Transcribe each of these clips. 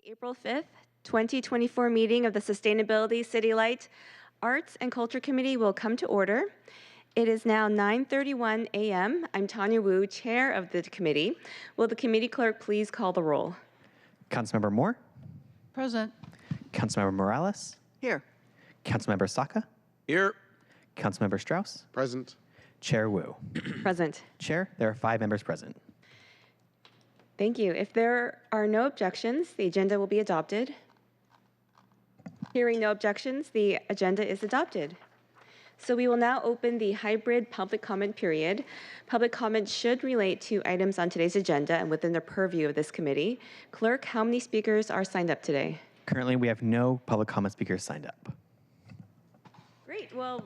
April 5th, 2024 meeting of the Sustainability City Light Arts and Culture Committee will come to order. It is now 9:31 a.m. I'm Tanya Wu, chair of the committee. Will the committee clerk please call the roll? Councilmember Moore? Present. Councilmember Morales? Here. Councilmember Saka? Here. Councilmember Strauss? Present. Chair Wu? Present. Chair, there are 5 members present. Thank you. If there are no objections, the agenda will be adopted. Hearing no objections, the agenda is adopted. So we will now open the hybrid public comment period. Public comment should relate to items on today's agenda and within the purview of this committee. Clerk, how many speakers are signed up today? Currently, we have no public comment speakers signed up. Great. Well,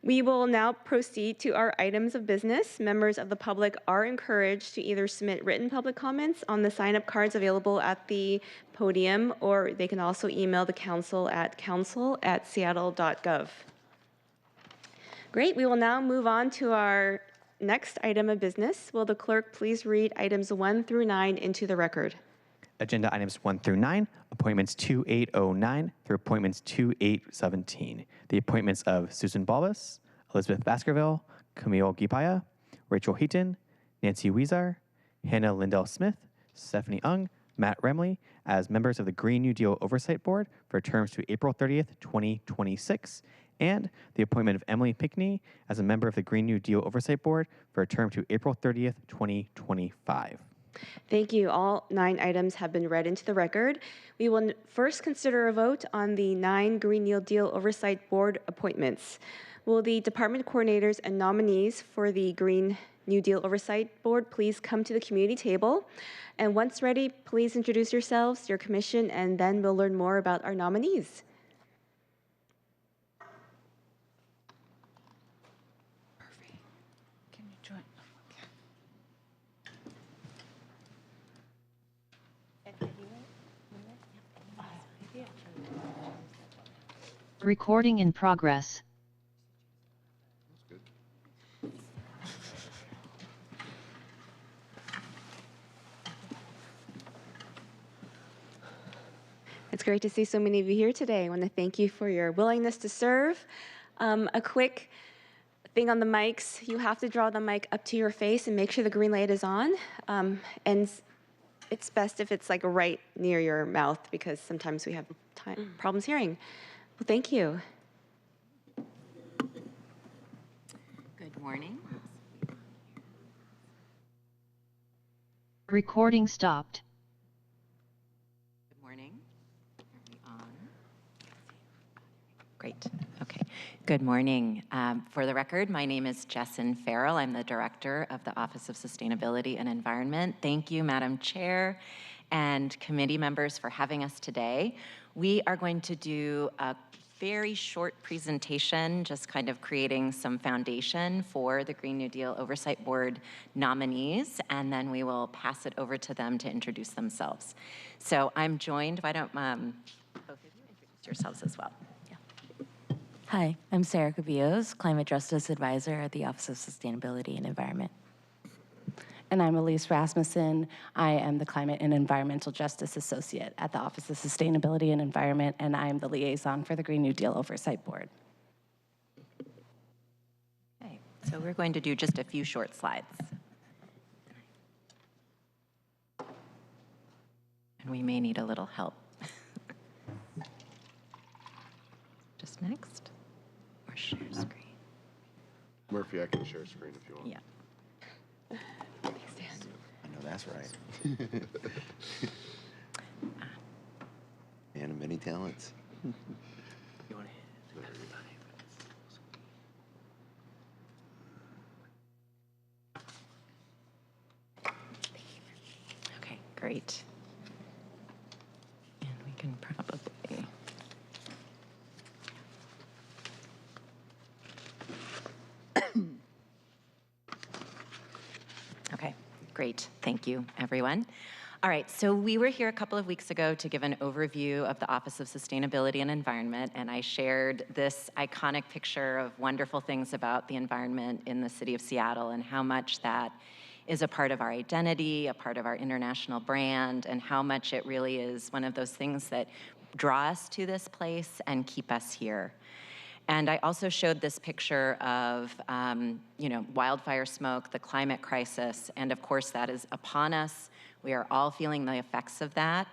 we will now proceed to our items of business. Members of the public are encouraged to either submit written public comments on the sign-up cards available at the podium, or they can also email the council at council@seattle.gov. Great. We will now move on to our next item of business. Will the clerk please read items 1 through 9 into the record? Agenda items 1 through 9, appointments 2809 through appointments 2817. The appointments of Susan Balbus, Elizabeth Baskerville, Camille Gipaya, Rachel Heaton, Nancy Weezer, Hannah Lindell Smith, Stephanie Ung, Matt Remley as members of the Green New Deal Oversight Board for terms to April 30th, 2026, and the appointment of Emily Pinkney as a member of the Green New Deal Oversight Board for a term to April 30th, 2025. Thank you. All 9 items have been read into the record. We will first consider a vote on the 9 Green New Deal Oversight Board appointments. Will the department coordinators and nominees for the Green New Deal Oversight Board please come to the community table? And once ready, please introduce yourselves, your commission, and then we'll learn more about our nominees. Can you join? Recording in progress. It's great to see so many of you here today. I want to thank you for your willingness to serve. A quick thing on the mics, you have to draw the mic up to your face and make sure the green light is on. And it's best if it's like right near your mouth because sometimes we have problems hearing. Well, thank you. Good morning. Recording stopped. Good morning. Are we on? Great. Okay. Good morning. For the record, my name is Jessin Farrell. I'm the Director of the Office of Sustainability and Environment. Thank you, Madam Chair and committee members for having us today. We are going to do a very short presentation, just kind of creating some foundation for the Green New Deal Oversight Board nominees, and then we will pass it over to them to introduce themselves. So I'm joined, why don't both of you introduce yourselves as well? Yeah. Hi, I'm Sarah Cabillos, Climate Justice Advisor at the Office of Sustainability and Environment. And I'm Elise Rasmussen. I am the Climate and Environmental Justice Associate at the Office of Sustainability and Environment, and I am the liaison for the Green New Deal Oversight Board. Okay, so we're going to do just a few short slides. And we may need a little help. Just next, or share screen. Murphy, I can share screen if you want. Yeah. I know that's right. Man of many talents. You want to hit everybody? Okay, great. And we can probably. Okay, great. Thank you, everyone. All right, so we were here a couple of weeks ago to give an overview of the Office of Sustainability and Environment, and I shared this iconic picture of wonderful things about the environment in the city of Seattle and how much that is a part of our identity, a part of our international brand, and how much it really is one of those things that draw us to this place and keep us here. And I also showed this picture of, wildfire smoke, the climate crisis, and of course that is upon us. We are all feeling the effects of that.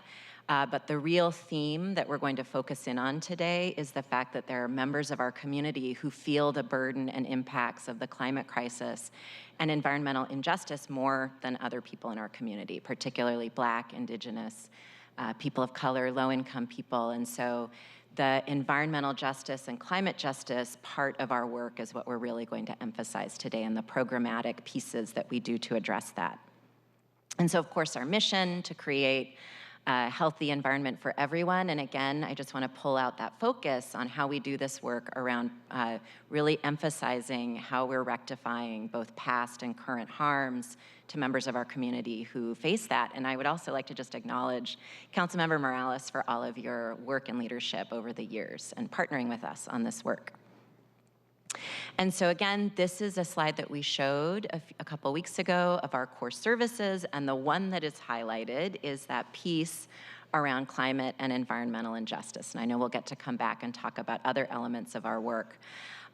But the real theme that we're going to focus in on today is the fact that there are members of our community who feel the burden and impacts of the climate crisis and environmental injustice more than other people in our community, particularly Black, Indigenous, people of color, low-income people. And so the environmental justice and climate justice part of our work is what we're really going to emphasize today, and the programmatic pieces that we do to address that. And so, of course, our mission to create a healthy environment for everyone. And again, I just want to pull out that focus on how we do this work around really emphasizing how we're rectifying both past and current harms to members of our community who face that. And I would also like to just acknowledge Councilmember Morales for all of your work and leadership over the years and partnering with us on this work. And so again, this is a slide that we showed a couple weeks ago of our core services, and the one that is highlighted is that piece around climate and environmental injustice. And I know we'll get to come back and talk about other elements of our work.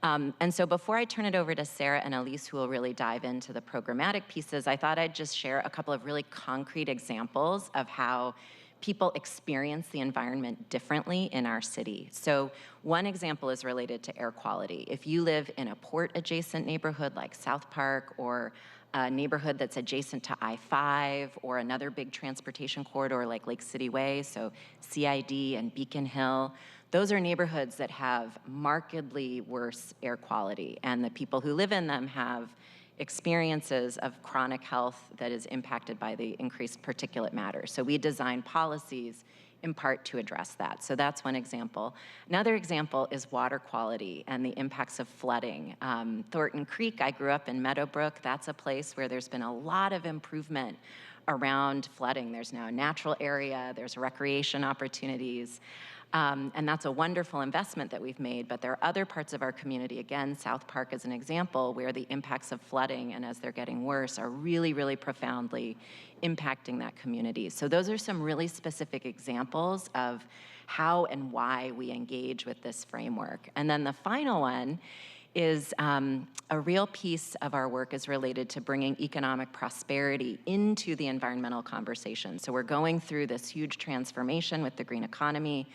And so before I turn it over to Sarah and Elise, who will really dive into the programmatic pieces, I thought I'd just share a couple of really concrete examples of how people experience the environment differently in our city. So one example is related to air quality. If you live in a port-adjacent neighborhood like South Park, or a neighborhood that's adjacent to I-5, or another big transportation corridor like Lake City Way, so CID and Beacon Hill, those are neighborhoods that have markedly worse air quality, and the people who live in them have experiences of chronic health that is impacted by the increased particulate matter. So we design policies in part to address that. So that's one example. Another example is water quality and the impacts of flooding. Thornton Creek, I grew up in Meadowbrook. That's a place where there's been a lot of improvement around flooding. There's now a natural area, there's recreation opportunities. And that's a wonderful investment that we've made, but there are other parts of our community, again, South Park is an example, where the impacts of flooding, and as they're getting worse, are really, really profoundly impacting that community. So those are some really specific examples of how and why we engage with this framework. And then the final one is a real piece of our work is related to bringing economic prosperity into the environmental conversation. So we're going through this huge transformation with the green economy,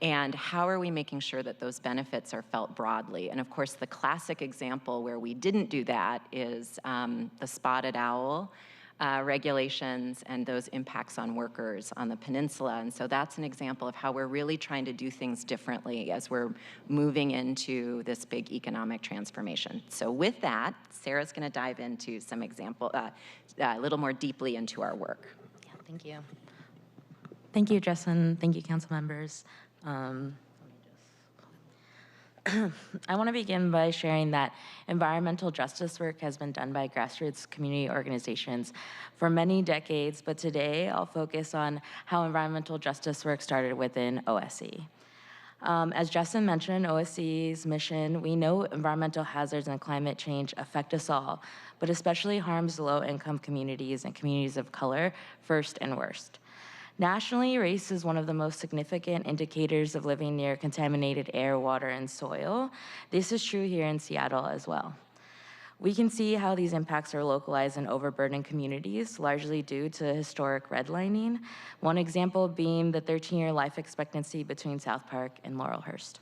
and how are we making sure that those benefits are felt broadly? And of course, the classic example where we didn't do that is the spotted owl regulations and those impacts on workers on the peninsula. And so that's an example of how we're really trying to do things differently as we're moving into this big economic transformation. So with that, Sarah's gonna dive into some example, a little more deeply into our work. Yeah, thank you. Thank you, Justin. Thank you, council members. I want to begin by sharing that environmental justice work has been done by grassroots community organizations for many decades, but today I'll focus on how environmental justice work started within OSC. As Justin mentioned, OSC's mission, we know environmental hazards and climate change affect us all, but especially harms low-income communities and communities of color first and worst. Nationally, race is one of the most significant indicators of living near contaminated air, water, and soil. This is true here in Seattle as well. We can see how these impacts are localized in overburdened communities, largely due to historic redlining. One example being the 13-year life expectancy between South Park and Laurelhurst.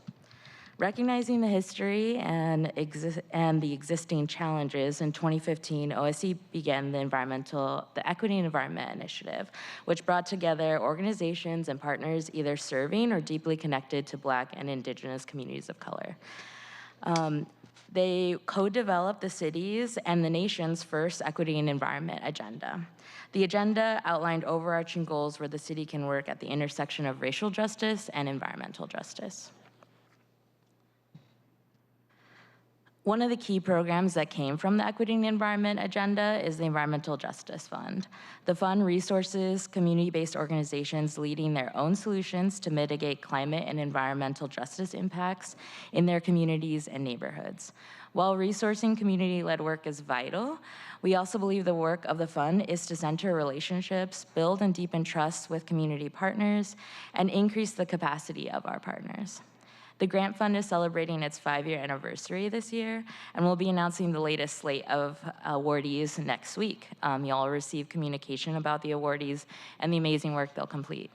Recognizing the history and the existing challenges, in 2015, OSC began the Equity and Environment Initiative, which brought together organizations and partners either serving or deeply connected to Black and Indigenous communities of color. They co-developed the city's and the nation's first equity and environment agenda. The agenda outlined overarching goals where the city can work at the intersection of racial justice and environmental justice. One of the key programs that came from the Equity and Environment agenda is the Environmental Justice Fund. The fund resources community-based organizations leading their own solutions to mitigate climate and environmental justice impacts in their communities and neighborhoods. While resourcing community-led work is vital, we also believe the work of the fund is to center relationships, build and deepen trust with community partners, and increase the capacity of our partners. The grant fund is celebrating its 5-year anniversary this year, and we'll be announcing the latest slate of awardees next week. Y'all will receive communication about the awardees and the amazing work they'll complete.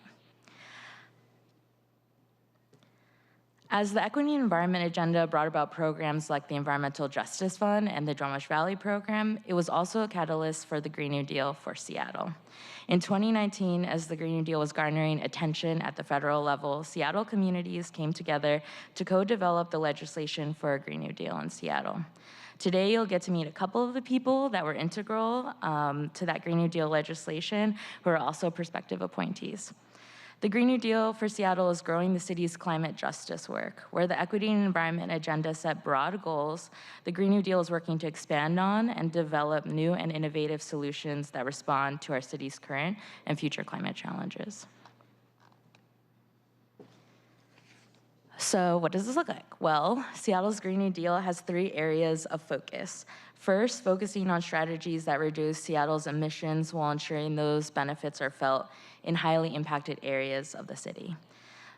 As the Equity and Environment agenda brought about programs like the Environmental Justice Fund and the Duwamish Valley program, it was also a catalyst for the Green New Deal for Seattle. In 2019, as the Green New Deal was garnering attention at the federal level, Seattle communities came together to co-develop the legislation for a Green New Deal in Seattle. Today, you'll get to meet a couple of the people that were integral to that Green New Deal legislation, who are also prospective appointees. The Green New Deal for Seattle is growing the city's climate justice work. Where the Equity and Environment agenda set broad goals, the Green New Deal is working to expand on and develop new and innovative solutions that respond to our city's current and future climate challenges. So what does this look like? Well, Seattle's Green New Deal has 3 areas of focus. First, focusing on strategies that reduce Seattle's emissions while ensuring those benefits are felt in highly impacted areas of the city.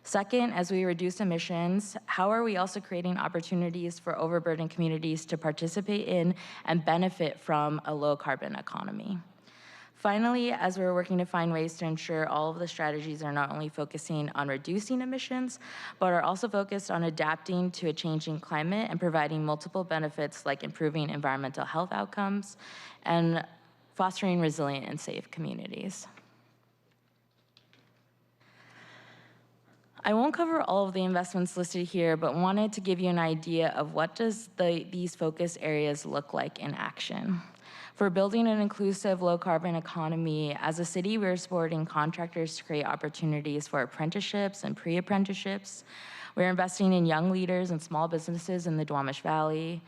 Second, as we reduce emissions, how are we also creating opportunities for overburdened communities to participate in and benefit from a low carbon economy? Finally, as we're working to find ways to ensure all of the strategies are not only focusing on reducing emissions, but are also focused on adapting to a changing climate and providing multiple benefits like improving environmental health outcomes and fostering resilient and safe communities. I won't cover all of the investments listed here, but wanted to give you an idea of what does these focus areas look like in action. For building an inclusive low-carbon economy, as a city, we're supporting contractors to create opportunities for apprenticeships and pre-apprenticeships. We're investing in young leaders and small businesses in the Duwamish Valley.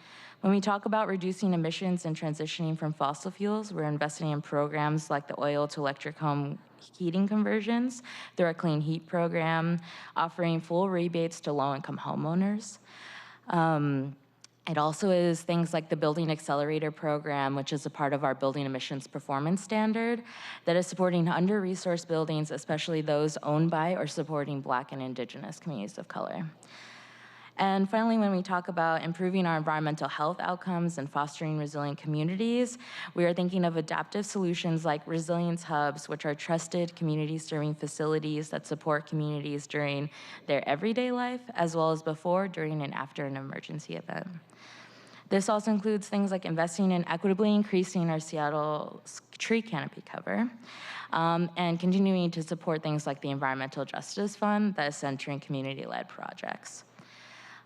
When we talk about reducing emissions and transitioning from fossil fuels, we're investing in programs like the oil to electric home heating conversions through our Clean Heat program, offering full rebates to low-income homeowners. It also is things like the Building Accelerator program, which is a part of our Building Emissions Performance Standard that is supporting under-resourced buildings, especially those owned by or supporting Black and Indigenous communities of color. And finally, when we talk about improving our environmental health outcomes and fostering resilient communities, we are thinking of adaptive solutions like resilience hubs, which are trusted community-serving facilities that support communities during their everyday life, as well as before, during, and after an emergency event. This also includes things like investing in equitably increasing our Seattle tree canopy cover, and continuing to support things like the Environmental Justice Fund that is centering community-led projects.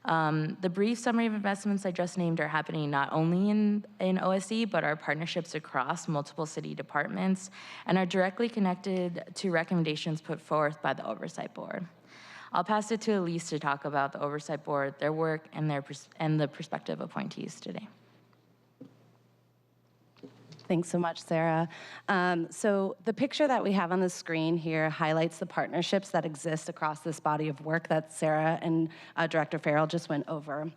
The brief summary of investments I just named are happening not only in OSC, but our partnerships across multiple city departments and are directly connected to recommendations put forth by the Oversight Board. I'll pass it to Elise to talk about the Oversight Board, their work, and the prospective appointees today. Thanks so much, Sarah. So the picture that we have on the screen here highlights the partnerships that exist across this body of work that Sarah and Director Farrell just went over.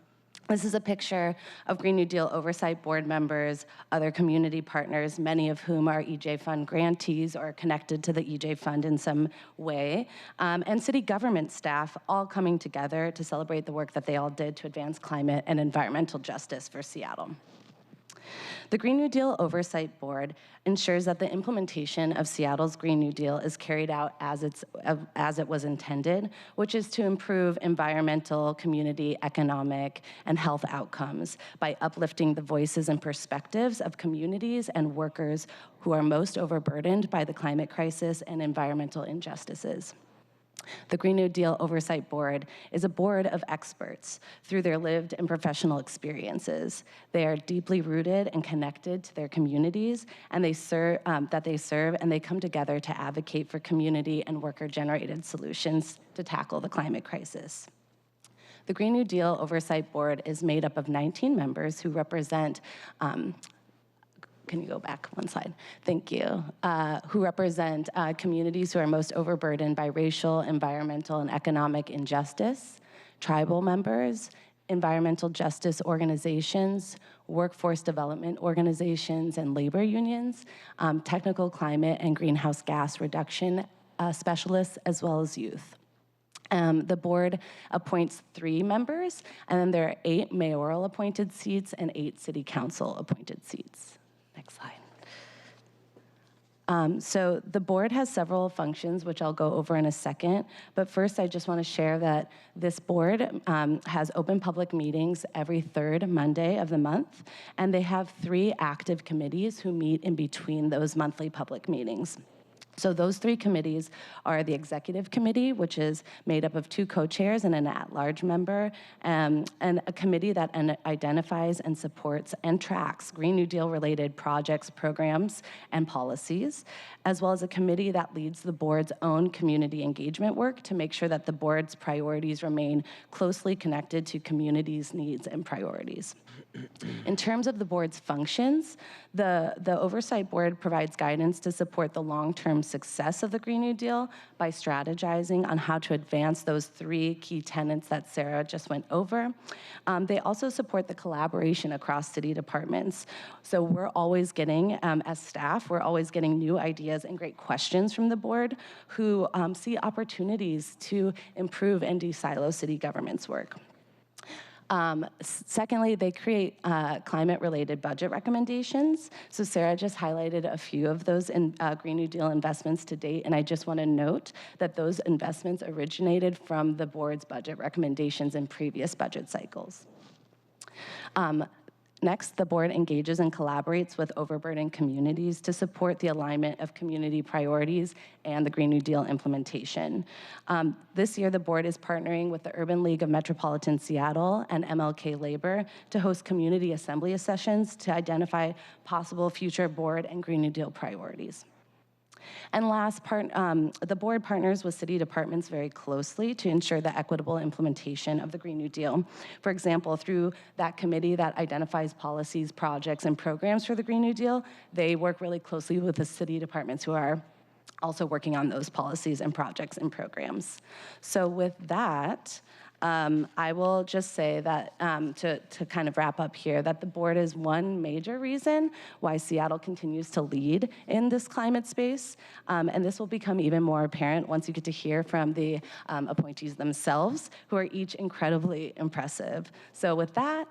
This is a picture of Green New Deal Oversight Board members, other community partners, many of whom are EJ Fund grantees or connected to the EJ Fund in some way, and city government staff all coming together to celebrate the work that they all did to advance climate and environmental justice for Seattle. The Green New Deal Oversight Board ensures that the implementation of Seattle's Green New Deal is carried out as it was intended, which is to improve environmental, community, economic, and health outcomes by uplifting the voices and perspectives of communities and workers who are most overburdened by the climate crisis and environmental injustices. The Green New Deal Oversight Board is a board of experts through their lived and professional experiences. They are deeply rooted and connected to their communities and they serve, and they come together to advocate for community and worker-generated solutions to tackle the climate crisis. The Green New Deal Oversight Board is made up of 19 members who represent can you go back one slide? Thank you. Who represent communities who are most overburdened by racial, environmental, and economic injustice, tribal members, environmental justice organizations, workforce development organizations and labor unions, technical climate and greenhouse gas reduction specialists, as well as youth. The board appoints 3 members, and then there are 8 mayoral appointed seats and 8 city council appointed seats. Next slide. So the board has several functions, which I'll go over in a second. But first, I just want to share that this board has open public meetings every 3rd Monday of the month, and they have 3 active committees who meet in between those monthly public meetings. So those 3 committees are the executive committee, which is made up of 2 co-chairs and an at-large member, and a committee that identifies and supports and tracks Green New Deal related projects, programs, and policies, as well as a committee that leads the board's own community engagement work to make sure that the board's priorities remain closely connected to communities' needs and priorities. In terms of the board's functions, the Oversight Board provides guidance to support the long-term success of the Green New Deal by strategizing on how to advance those 3 key tenets that Sarah just went over. They also support the collaboration across city departments. So we're always getting, as staff, we're always getting new ideas and great questions from the board who see opportunities to improve and de-silo city government's work. Secondly, they create climate-related budget recommendations. So Sarah just highlighted a few of those in Green New Deal investments to date, and I just want to note that those investments originated from the board's budget recommendations in previous budget cycles. Next, the board engages and collaborates with overburdened communities to support the alignment of community priorities and the Green New Deal implementation. This year, the board is partnering with the Urban League of Metropolitan Seattle and MLK Labor to host community assembly sessions to identify possible future board and Green New Deal priorities. And last, the board partners with city departments very closely to ensure the equitable implementation of the Green New Deal. For example, through that committee that identifies policies, projects, and programs for the Green New Deal, they work really closely with the city departments who are also working on those policies and projects and programs. So with that, I will just say that to kind of wrap up here, that the board is one major reason why Seattle continues to lead in this climate space. And this will become even more apparent once you get to hear from the appointees themselves, who are each incredibly impressive. So with that,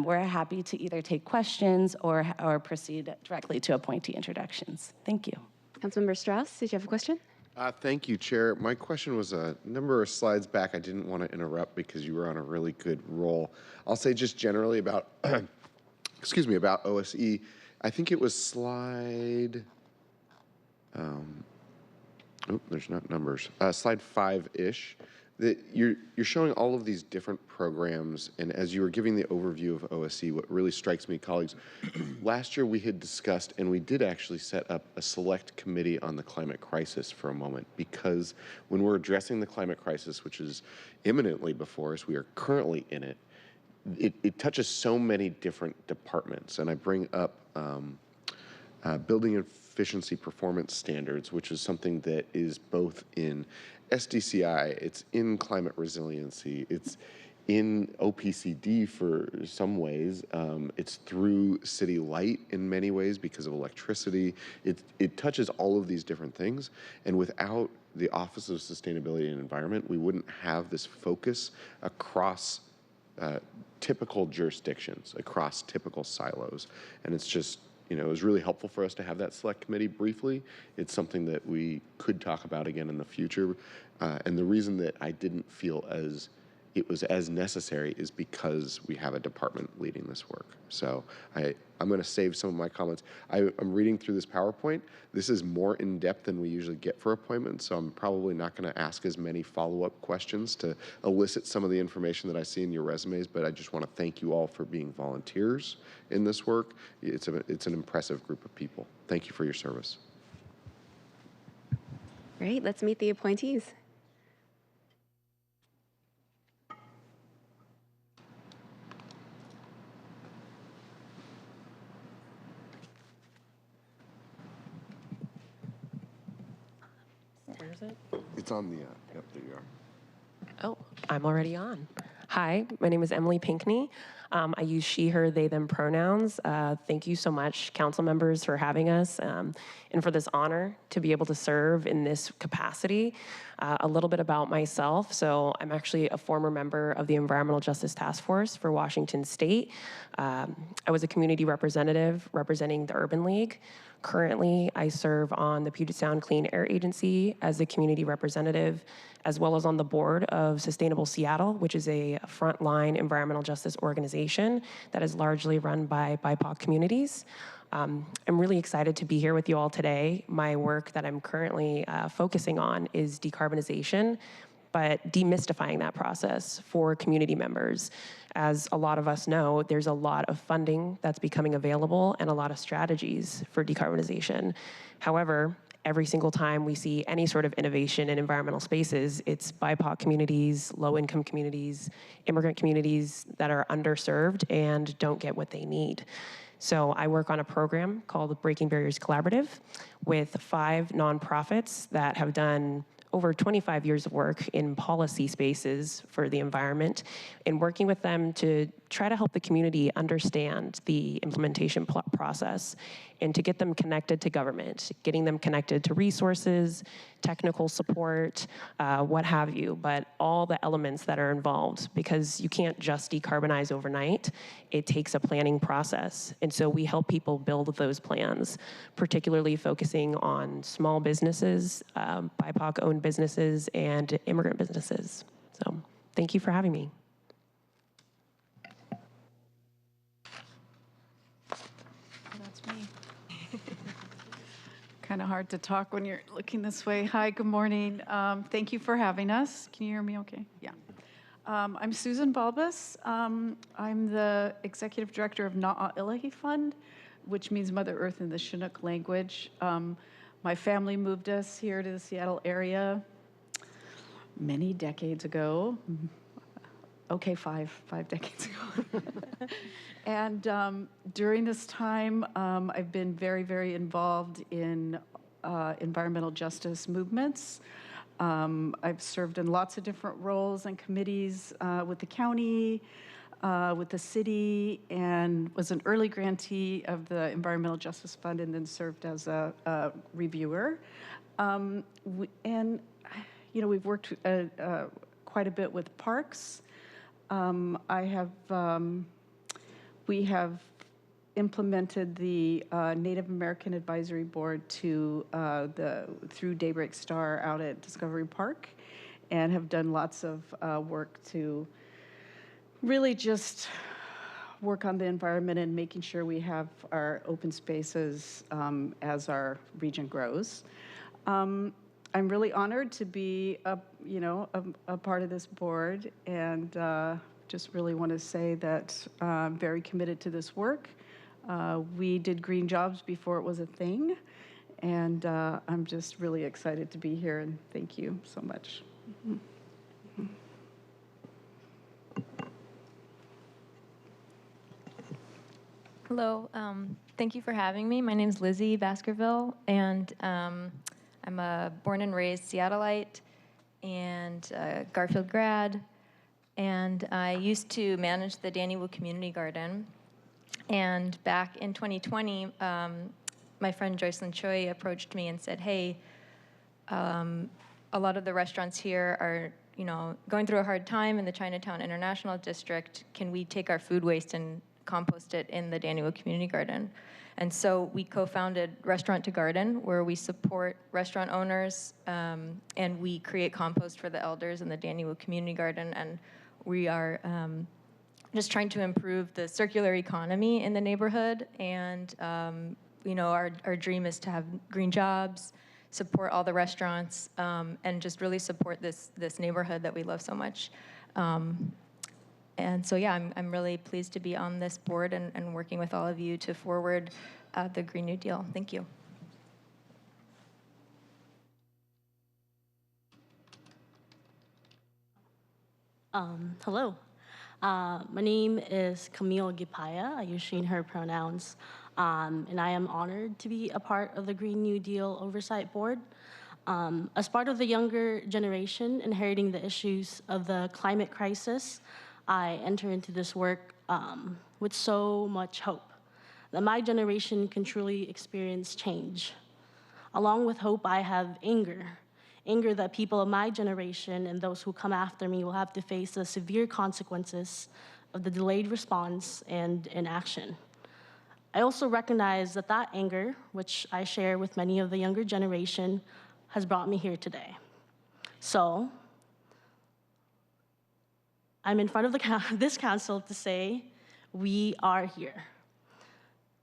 we're happy to either take questions or proceed directly to appointee introductions. Thank you. Councilmember Strauss, did you have a question? Thank you, Chair. My question was a number of slides back. I didn't want to interrupt because you were on a really good roll. I'll say just generally about, excuse me, about OSE. I think it was slide, there's not numbers, slide 5-ish. That you're showing all of these different programs, and as you were giving the overview of OSE, what really strikes me, colleagues, last year we had discussed, and we did actually set up a select committee on the climate crisis for a moment, because when we're addressing the climate crisis, which is imminently before us, we are currently in it, it touches so many different departments, and I bring up building efficiency performance standards, which is something that is both in SDCI, it's in climate resiliency, it's in OPCD for some ways, it's through City Light in many ways because of electricity. It touches all of these different things, and without the Office of Sustainability and Environment, we wouldn't have this focus across typical jurisdictions, across typical silos, and it's just, you know, it was really helpful for us to have that select committee briefly. It's something that we could talk about again in the future. And the reason that I didn't feel as it was as necessary is because we have a department leading this work. So I'm going to save some of my comments. I'm reading through this PowerPoint. This is more in depth than we usually get for appointments, so I'm probably not going to ask as many follow-up questions to elicit some of the information that I see in your resumes, but I just want to thank you all for being volunteers in this work. It's an impressive group of people. Thank you for your service. Great, let's meet the appointees. is it? It's on the, yep, there you are. Oh, I'm already on. Hi, my name is Emily Pinkney. I use she, her, they, them pronouns. Thank you so much, council members, for having us and for this honor to be able to serve in this capacity. A little bit about myself. So I'm actually a former member of the Environmental Justice Task Force for Washington State. I was a community representative representing the Urban League. Currently, I serve on the Puget Sound Clean Air Agency as a community representative, as well as on the board of Sustainable Seattle, which is a frontline environmental justice organization that is largely run by BIPOC communities. I'm really excited to be here with you all today. My work that I'm currently focusing on is decarbonization, but demystifying that process for community members. As a lot of us know, there's a lot of funding that's becoming available and a lot of strategies for decarbonization. However, every single time we see any sort of innovation in environmental spaces, it's BIPOC communities, low-income communities, immigrant communities that are underserved and don't get what they need. So I work on a program called Breaking Barriers Collaborative with 5 nonprofits that have done over 25 years of work in policy spaces for the environment, and working with them to try to help the community understand the implementation process and to get them connected to government, getting them connected to resources, technical support, what have you, but all the elements that are involved, because you can't just decarbonize overnight. It takes a planning process. And so we help people build those plans, particularly focusing on small businesses, BIPOC-owned businesses, and immigrant businesses. So thank you for having me. That's me. Kind of hard to talk when you're looking this way. Hi, good morning. Thank you for having us. Can you hear me okay? Yeah. I'm Susan Balbus. I'm the Executive Director of Na'ilahi Fund, which means Mother Earth in the Chinook language. My family moved us here to the Seattle area many decades ago. Okay, five decades ago. And during this time, I've been very, very involved in environmental justice movements. I've served in lots of different roles and committees with the county, with the city, and was an early grantee of the Environmental Justice Fund, and then served as a reviewer. And we've worked quite a bit with parks. We have implemented the Native American Advisory Board through Daybreak Star out at Discovery Park, and have done lots of work to really just work on the environment and making sure we have our open spaces as our region grows. I'm really honored to be a part of this board, and just really want to say that I'm very committed to this work. We did green jobs before it was a thing, and I'm just really excited to be here, and thank you so much. Hello, thank you for having me. My name is Lizzie Baskerville, and I'm a born and raised Seattleite and Garfield grad. And I used to manage the Danny Wu Community Garden. And back in 2020, my friend Joycelyn Choi approached me and said, hey, a lot of the restaurants here are, going through a hard time in the Chinatown International District. Can we take our food waste and compost it in the Danny Wu Community Garden? And so we co-founded Restaurant to Garden, where we support restaurant owners, and we create compost for the elders in the Danny Wu Community Garden. And we are just trying to improve the circular economy in the neighborhood. And our dream is to have green jobs, support all the restaurants, and just really support this neighborhood that we love so much. And so, yeah, I'm really pleased to be on this board and working with all of you to forward the Green New Deal. Thank you. Hello. My name is Camille Gipaya. I use she and her pronouns. And I am honored to be a part of the Green New Deal Oversight Board. As part of the younger generation inheriting the issues of the climate crisis, I enter into this work with so much hope that my generation can truly experience change. Along with hope, I have anger that people of my generation and those who come after me will have to face the severe consequences of the delayed response and inaction. I also recognize that that anger, which I share with many of the younger generation, has brought me here today. So, I'm in front of this council to say, we are here.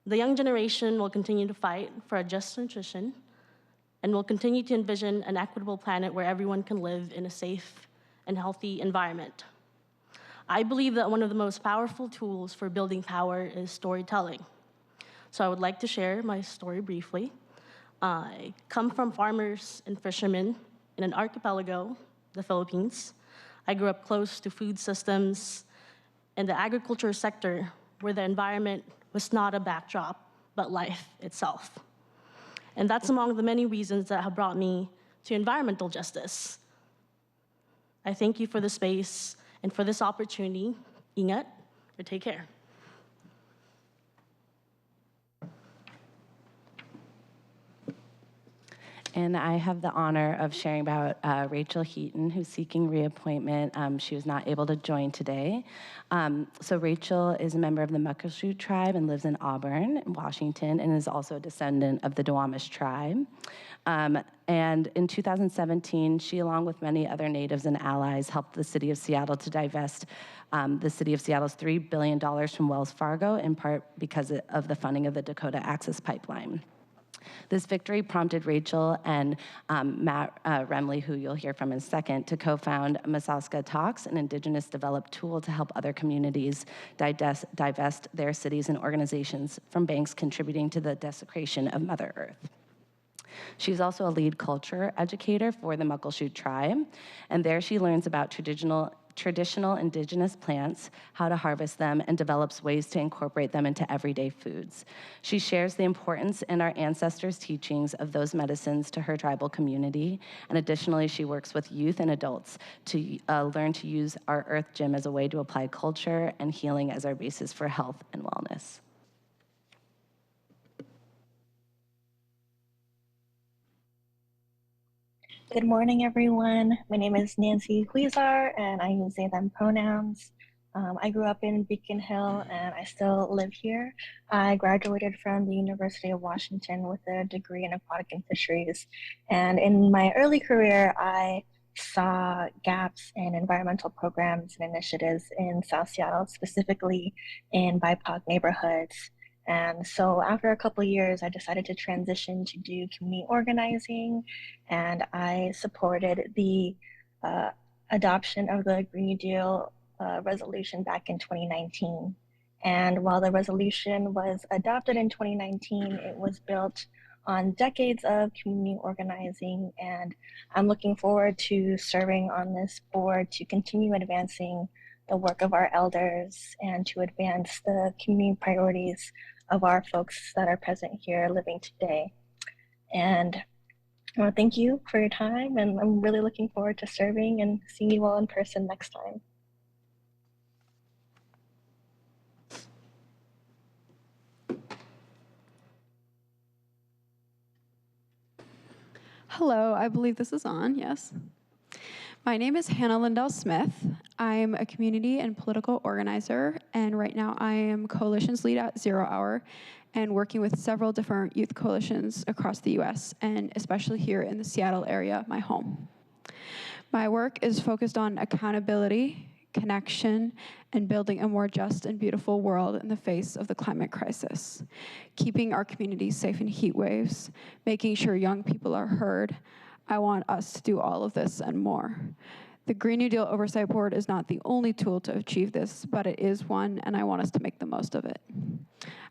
The young generation will continue to fight for a just transition and will continue to envision an equitable planet where everyone can live in a safe and healthy environment. I believe that one of the most powerful tools for building power is storytelling. So I would like to share my story briefly. I come from farmers and fishermen in an archipelago, the Philippines. I grew up close to food systems and the agriculture sector where the environment was not a backdrop, but life itself. And that's among the many reasons that have brought me to environmental justice. I thank you for the space and for this opportunity. Ingat, or take care. And I have the honor of sharing about Rachel Heaton, who's seeking reappointment. She was not able to join today. So Rachel is a member of the Muckleshoot tribe and lives in Auburn, Washington, and is also a descendant of the Duwamish tribe. And in 2017, she, along with many other natives and allies, helped the city of Seattle to divest the city of Seattle's $3 billion from Wells Fargo, in part because of the funding of the Dakota Access Pipeline. This victory prompted Rachel and Matt Remley, who you'll hear from in a second, to co-found Masaska Talks, an indigenous developed tool to help other communities divest their cities and organizations from banks contributing to the desecration of Mother Earth. She's also a lead culture educator for the Muckleshoot tribe, and there she learns about traditional indigenous plants, how to harvest them, and develops ways to incorporate them into everyday foods. She shares the importance in our ancestors' teachings of those medicines to her tribal community, and additionally, she works with youth and adults to learn to use our Earth Gym as a way to apply culture and healing as our basis for health and wellness. Good morning, everyone. My name is Nancy Huizar, and I use they, them pronouns. I grew up in Beacon Hill, and I still live here. I graduated from the University of Washington with a degree in aquatic and fisheries. And in my early career, I saw gaps in environmental programs and initiatives in South Seattle, specifically in BIPOC neighborhoods. And so after a couple of years, I decided to transition to do community organizing, and I supported the adoption of the Green New Deal resolution back in 2019. And while the resolution was adopted in 2019, it was built on decades of community organizing, and I'm looking forward to serving on this board to continue advancing the work of our elders and to advance the community priorities of our folks that are present here living today. And I want to thank you for your time, and I'm really looking forward to serving and seeing you all in person next time. Hello, I believe this is on, yes. My name is Hannah Lindell Smith. I'm a community and political organizer, and right now I am coalitions lead at 0 Hour and working with several different youth coalitions across the US, and especially here in the Seattle area, my home. My work is focused on accountability, connection, and building a more just and beautiful world in the face of the climate crisis, keeping our communities safe in heat waves, making sure young people are heard. I want us to do all of this and more. The Green New Deal Oversight Board is not the only tool to achieve this, but it is one, and I want us to make the most of it.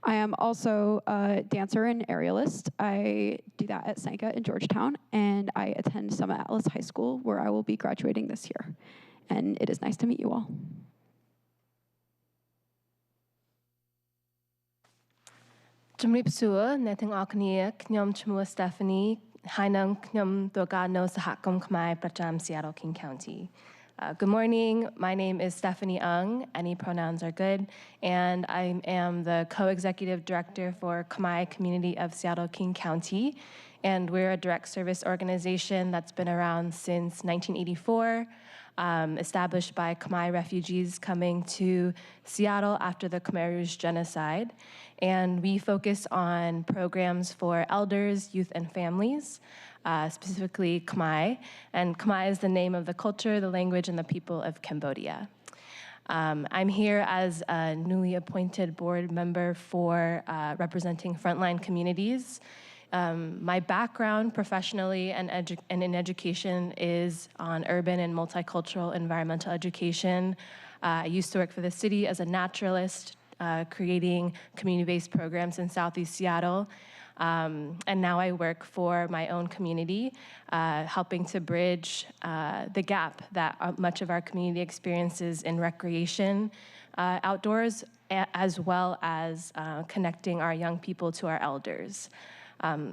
I am also a dancer and aerialist. I do that at Sanka in Georgetown, and I attend Summit Atlas High School, where I will be graduating this year. And it is nice to meet you all. Jumrip Sua, Netting Alkania, Knyam Chmua Stephanie, Hi Nung Knyum Doga No Sahakam Khmer Pracham Seattle King County. Good morning. My name is Stephanie Ung. Any pronouns are good. And I am the co-executive director for Khmer Community of Seattle King County. And we're a direct service organization that's been around since 1984, established by Khmer refugees coming to Seattle after the Khmer Rouge genocide. And we focus on programs for elders, youth, and families. Specifically Khmer. And Khmer is the name of the culture, the language, and the people of Cambodia. I'm here as a newly appointed board member for representing frontline communities. My background professionally and in education is on urban and multicultural environmental education. I used to work for the city as a naturalist, creating community-based programs in Southeast Seattle. And now I work for my own community, helping to bridge the gap that much of our community experiences in recreation outdoors, as well as connecting our young people to our elders.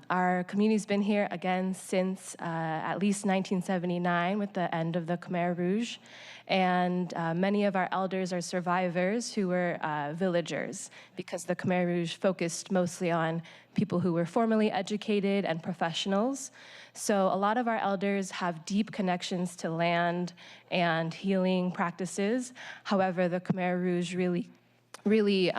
Our community's been here again since at least 1979 with the end of the Khmer Rouge. And many of our elders are survivors who were villagers because the Khmer Rouge focused mostly on people who were formally educated and professionals. So a lot of our elders have deep connections to land and healing practices. However, the Khmer Rouge really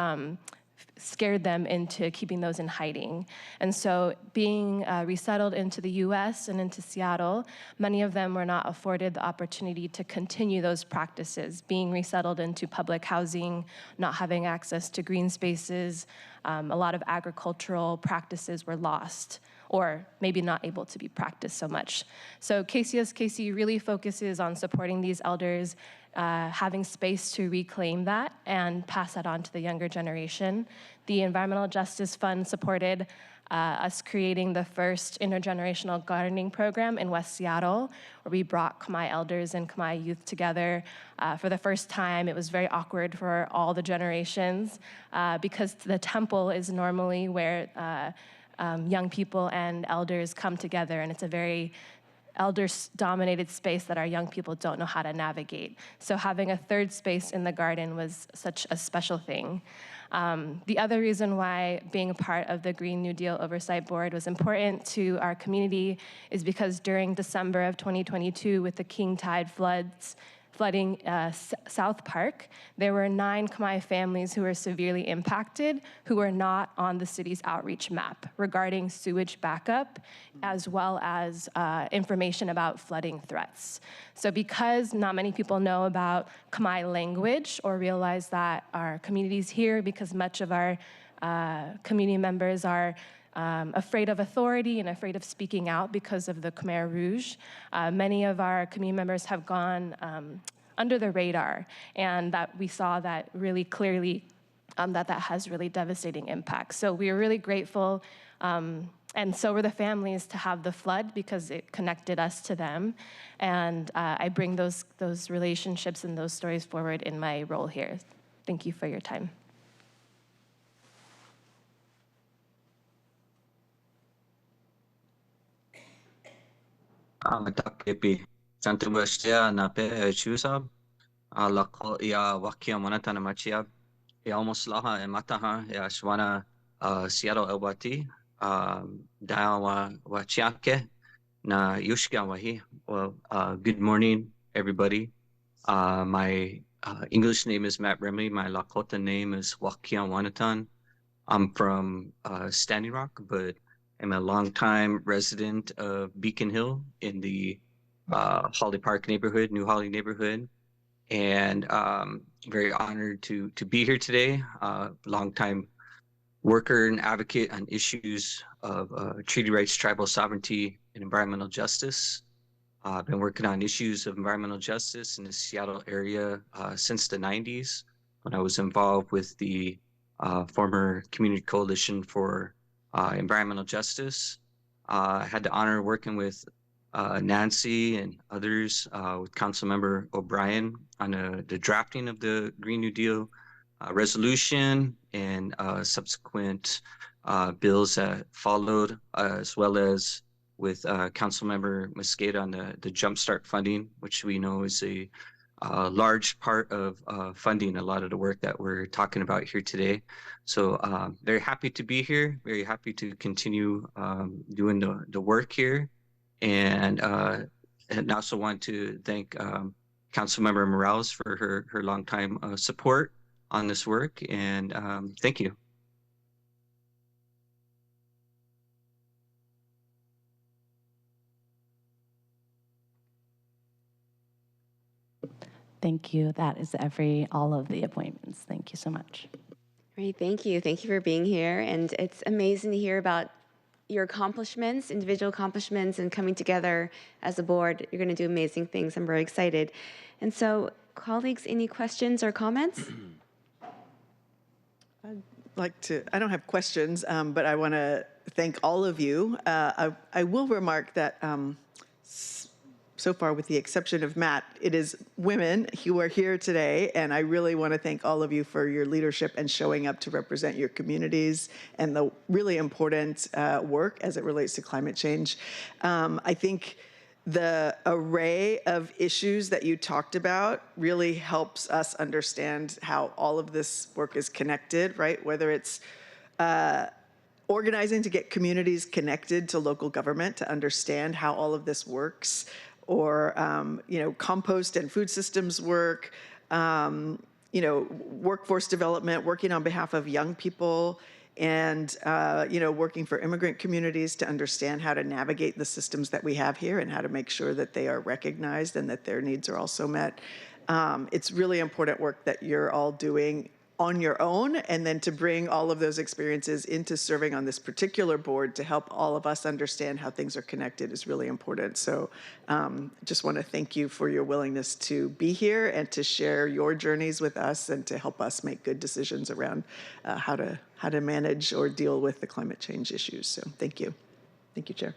scared them into keeping those in hiding. And so being resettled into the US and into Seattle, many of them were not afforded the opportunity to continue those practices, being resettled into public housing, not having access to green spaces. A lot of agricultural practices were lost, or maybe not able to be practiced so much. So KCSKC really focuses on supporting these elders, having space to reclaim that and pass that on to the younger generation. The Environmental Justice Fund supported us creating the first intergenerational gardening program in West Seattle, where we brought Khmer elders and Khmer youth together. For the first time, it was very awkward for all the generations because the temple is normally where young people and elders come together, and it's a very elder-dominated space that our young people don't know how to navigate. So having a third space in the garden was such a special thing. The other reason why being a part of the Green New Deal Oversight Board was important to our community is because during December of 2022, with the King Tide flooding South Park, there were 9 Khmer families who were severely impacted who were not on the city's outreach map regarding sewage backup, as well as information about flooding threats. So because not many people know about Khmer language or realize that our community's here because much of our community members are afraid of authority and afraid of speaking out because of the Khmer Rouge. Many of our community members have gone under the radar, and that we saw that really clearly that has really devastating impacts. So we are really grateful, and so were the families, to have the flood because it connected us to them. And I bring those relationships and those stories forward in my role here. Thank you for your time. Takepi Santuestia Nape Chusab, Lako Ya Wakia Monatana Machiab, almost Laha and Mataha, Shwana, Seattle Elwati, Dawa Wachiake, Na Yushka Wahi. Well, good morning, everybody. My English name is Matt Remley. My Lakota name is Wakia Wanatan. I'm from Standing Rock, but I'm a longtime resident of Beacon Hill in the Holly Park neighborhood, New Holly neighborhood, and very honored to be here today. Longtime worker and advocate on issues of treaty rights, tribal sovereignty, and environmental justice. I've been working on issues of environmental justice in the Seattle area since the 90s, when I was involved with the former Community Coalition for Environmental Justice. I had the honor of working with Nancy and others, with Councilmember O'Brien on the drafting of the Green New Deal resolution and subsequent bills that followed, as well as with Councilmember Mosqueda on the Jumpstart funding, which we know is a large part of funding a lot of the work that we're talking about here today. So very happy to be here, very happy to continue doing the work here. And also want to thank Councilmember Morales for her longtime support on this work. And thank you. Thank you. That is all of the appointments. Thank you so much. Great, thank you. Thank you for being here. And it's amazing to hear about your accomplishments, individual accomplishments, and coming together as a board. You're going to do amazing things. I'm very excited. And so, colleagues, any questions or comments? I don't have questions, but I want to thank all of you. I will remark that so far, with the exception of Matt, it is women who are here today, and I really want to thank all of you for your leadership and showing up to represent your communities and the really important work as it relates to climate change. I think the array of issues that you talked about really helps us understand how all of this work is connected, right? Whether it's organizing to get communities connected to local government to understand how all of this works, or compost and food systems work, workforce development, working on behalf of young people, and working for immigrant communities to understand how to navigate the systems that we have here and how to make sure that they are recognized and that their needs are also met. It's really important work that you're all doing on your own, and then to bring all of those experiences into serving on this particular board to help all of us understand how things are connected is really important. So just want to thank you for your willingness to be here and to share your journeys with us and to help us make good decisions around how to manage or deal with the climate change issues. So thank you. Thank you, Chair.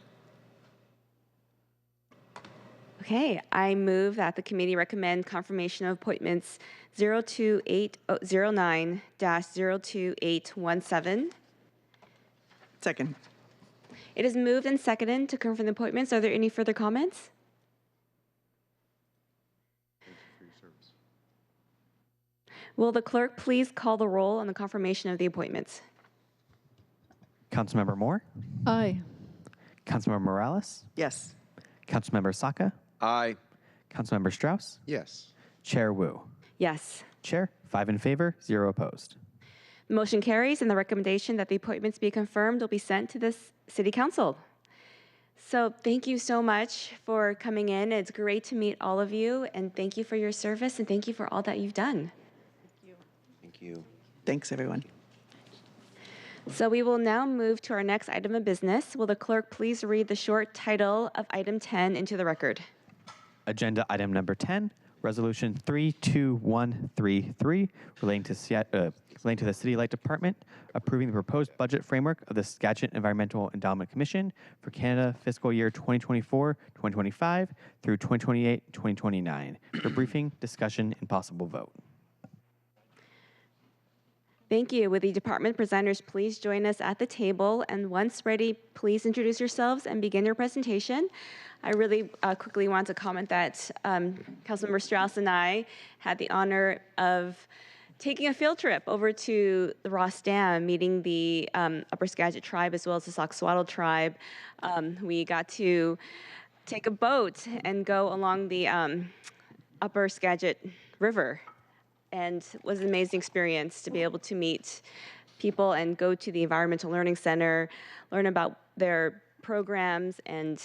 Okay, I move that the committee recommend confirmation of appointments 02809-02817. Second. It is moved and seconded to confirm the appointments. Are there any further comments? Will the clerk please call the roll on the confirmation of the appointments? Councilmember Moore? Aye. Councilmember Morales? Yes. Councilmember Saka? Aye. Councilmember Strauss? Yes. Chair Wu? Yes. Chair, 5 in favor, 0 opposed. The motion carries, and the recommendation that the appointments be confirmed will be sent to the City Council. So thank you so much for coming in. It's great to meet all of you, and thank you for your service, and thank you for all that you've done. Thank you. Thanks, everyone. So we will now move to our next item of business. Will the clerk please read the short title of item 10 into the record? Agenda item number 10, Resolution 32133, relating to the City Light Department, approving the proposed budget framework of the Skagit Environmental Endowment Commission for Canada fiscal year 2024-2025 through 2028-2029. For briefing, discussion, and possible vote. Thank you. Would the department presenters please join us at the table, and once ready, please introduce yourselves and begin your presentation. I really quickly want to comment that Councilmember Strauss and I had the honor of taking a field trip over to the Ross Dam, meeting the Upper Skagit tribe as well as the Soxswaddle tribe. We got to take a boat and go along the Upper Skagit River, and it was an amazing experience to be able to meet people and go to the Environmental Learning Center, learn about their programs, and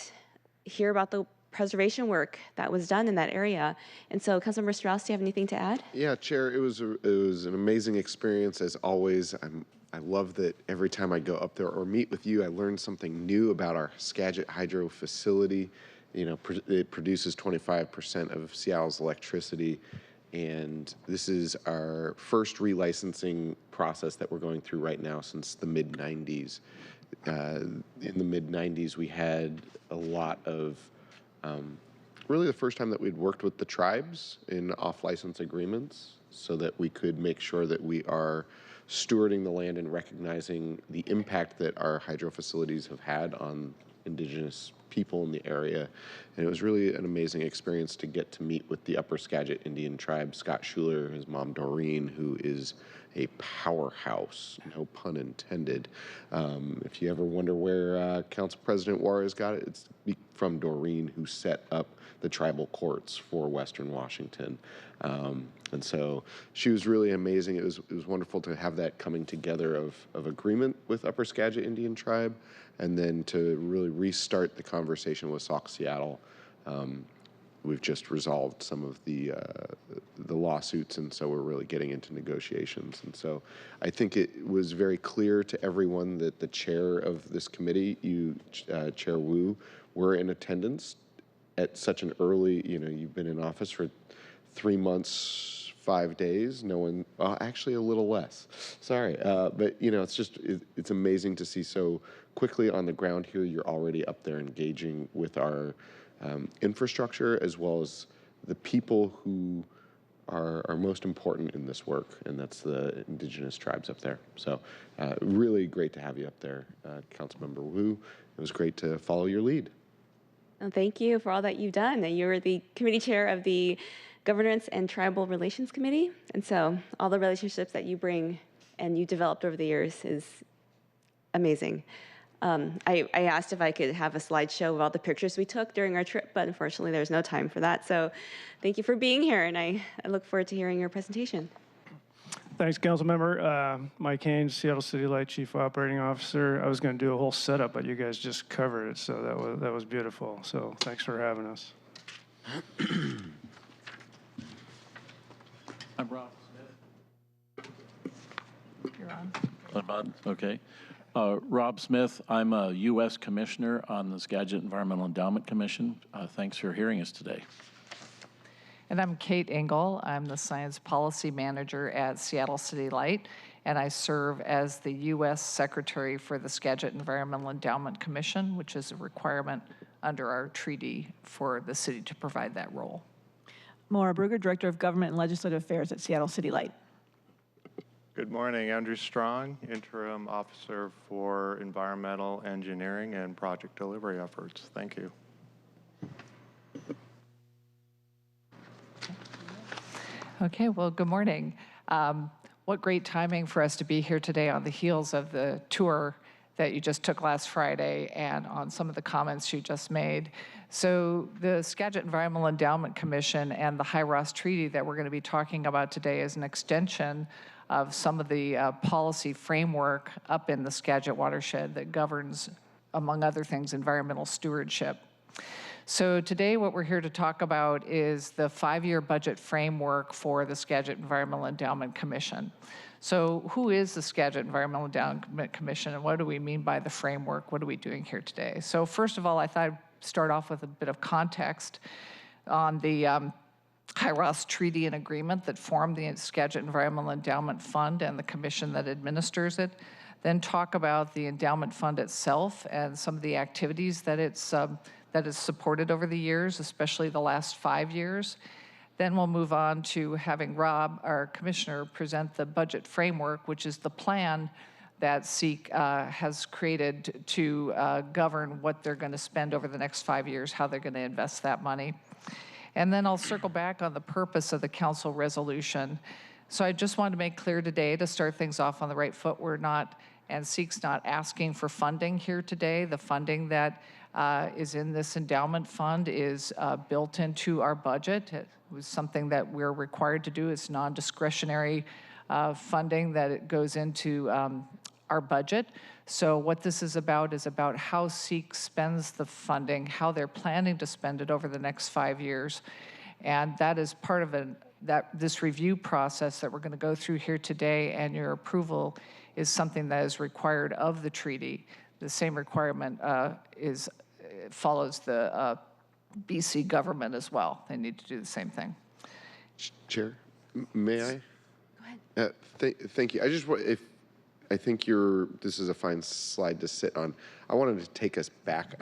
hear about the preservation work that was done in that area. And so, Councilmember Strauss, do you have anything to add? Yeah, Chair, it was an amazing experience as always. I love that every time I go up there or meet with you, I learn something new about our Skagit Hydro facility. You know, it produces 25% of Seattle's electricity, and this is our first relicensing process that we're going through right now since the mid-90s. In the mid-90s, we had a lot of really the first time that we'd worked with the tribes in off-license agreements so that we could make sure that we are stewarding the land and recognizing the impact that our hydro facilities have had on Indigenous people in the area. And it was really an amazing experience to get to meet with the Upper Skagit Indian tribe, Scott Schuler, his mom Doreen, who is a powerhouse, no pun intended. If you ever wonder where Council President Juarez got it, it's from Doreen, who set up the tribal courts for Western Washington. And so she was really amazing. It was wonderful to have that coming together of agreement with Upper Skagit Indian Tribe, and then to really restart the conversation with Sauk Seattle. We've just resolved some of the lawsuits, and so we're really getting into negotiations. And so I think it was very clear to everyone that the chair of this committee, Chair Wu, were in attendance at such an early, you've been in office for 3 months, 5 days. No one, actually a little less. Sorry, but it's amazing to see so quickly on the ground here. You're already up there engaging with our infrastructure, as well as the people who are most important in this work, and that's the indigenous tribes up there. So really great to have you up there, Councilmember Wu. It was great to follow your lead. Well, thank you for all that you've done. You're the committee chair of the Governance and Tribal Relations Committee, and so all the relationships that you bring and you developed over the years is amazing. I asked if I could have a slideshow of all the pictures we took during our trip, but unfortunately there's no time for that. So thank you for being here, and I look forward to hearing your presentation. Thanks, Councilmember. Mike Haynes, Seattle City Light Chief Operating Officer. I was going to do a whole setup, but you guys just covered it, so that was beautiful. So thanks for having us. I'm Rob Smith. You're on. I'm on. Okay. Rob Smith, I'm a U.S. Commissioner on the Skagit Environmental Endowment Commission. Thanks for hearing us today. And I'm Kate Engel. I'm the Science Policy Manager at Seattle City Light, and I serve as the U.S. Secretary for the Skagit Environmental Endowment Commission, which is a requirement under our treaty for the city to provide that role. Maura Brugger, Director of Government and Legislative Affairs at Seattle City Light. Good morning. Andrew Strong, Interim Officer for Environmental Engineering and Project Delivery Efforts. Thank you. Okay, well, good morning. What great timing for us to be here today on the heels of the tour that you just took last Friday and on some of the comments you just made. So the Skagit Environmental Endowment Commission and the High-Ross Treaty that we're going to be talking about today is an extension of some of the policy framework up in the Skagit watershed that governs, among other things, environmental stewardship. So today what we're here to talk about is the 5-year budget framework for the Skagit Environmental Endowment Commission. So who is the Skagit Environmental Endowment Commission, and what do we mean by the framework? What are we doing here today? So first of all, I thought I'd start off with a bit of context on the High-Ross Treaty and Agreement that formed the Skagit Environmental Endowment Fund and the commission that administers it. Then talk about the endowment fund itself and some of the activities that that is supported over the years, especially the last 5 years. Then we'll move on to having Rob, our commissioner, present the budget framework, which is the plan that SEEK has created to govern what they're going to spend over the next 5 years, how they're going to invest that money. And then I'll circle back on the purpose of the council resolution. So I just wanted to make clear today, to start things off on the right foot, we're not, and SEEK's not asking for funding here today. The funding that is in this endowment fund is built into our budget. It was something that we're required to do. It's non-discretionary funding that it goes into our budget. So what this is about how SEEK spends the funding, how they're planning to spend it over the next 5 years. And that is part of this review process that we're going to go through here today, and your approval is something that is required of the treaty. The same requirement follows the BC government as well. They need to do the same thing. Chair, may I? Go ahead. Thank you. I think this is a fine slide to sit on. I wanted to take us back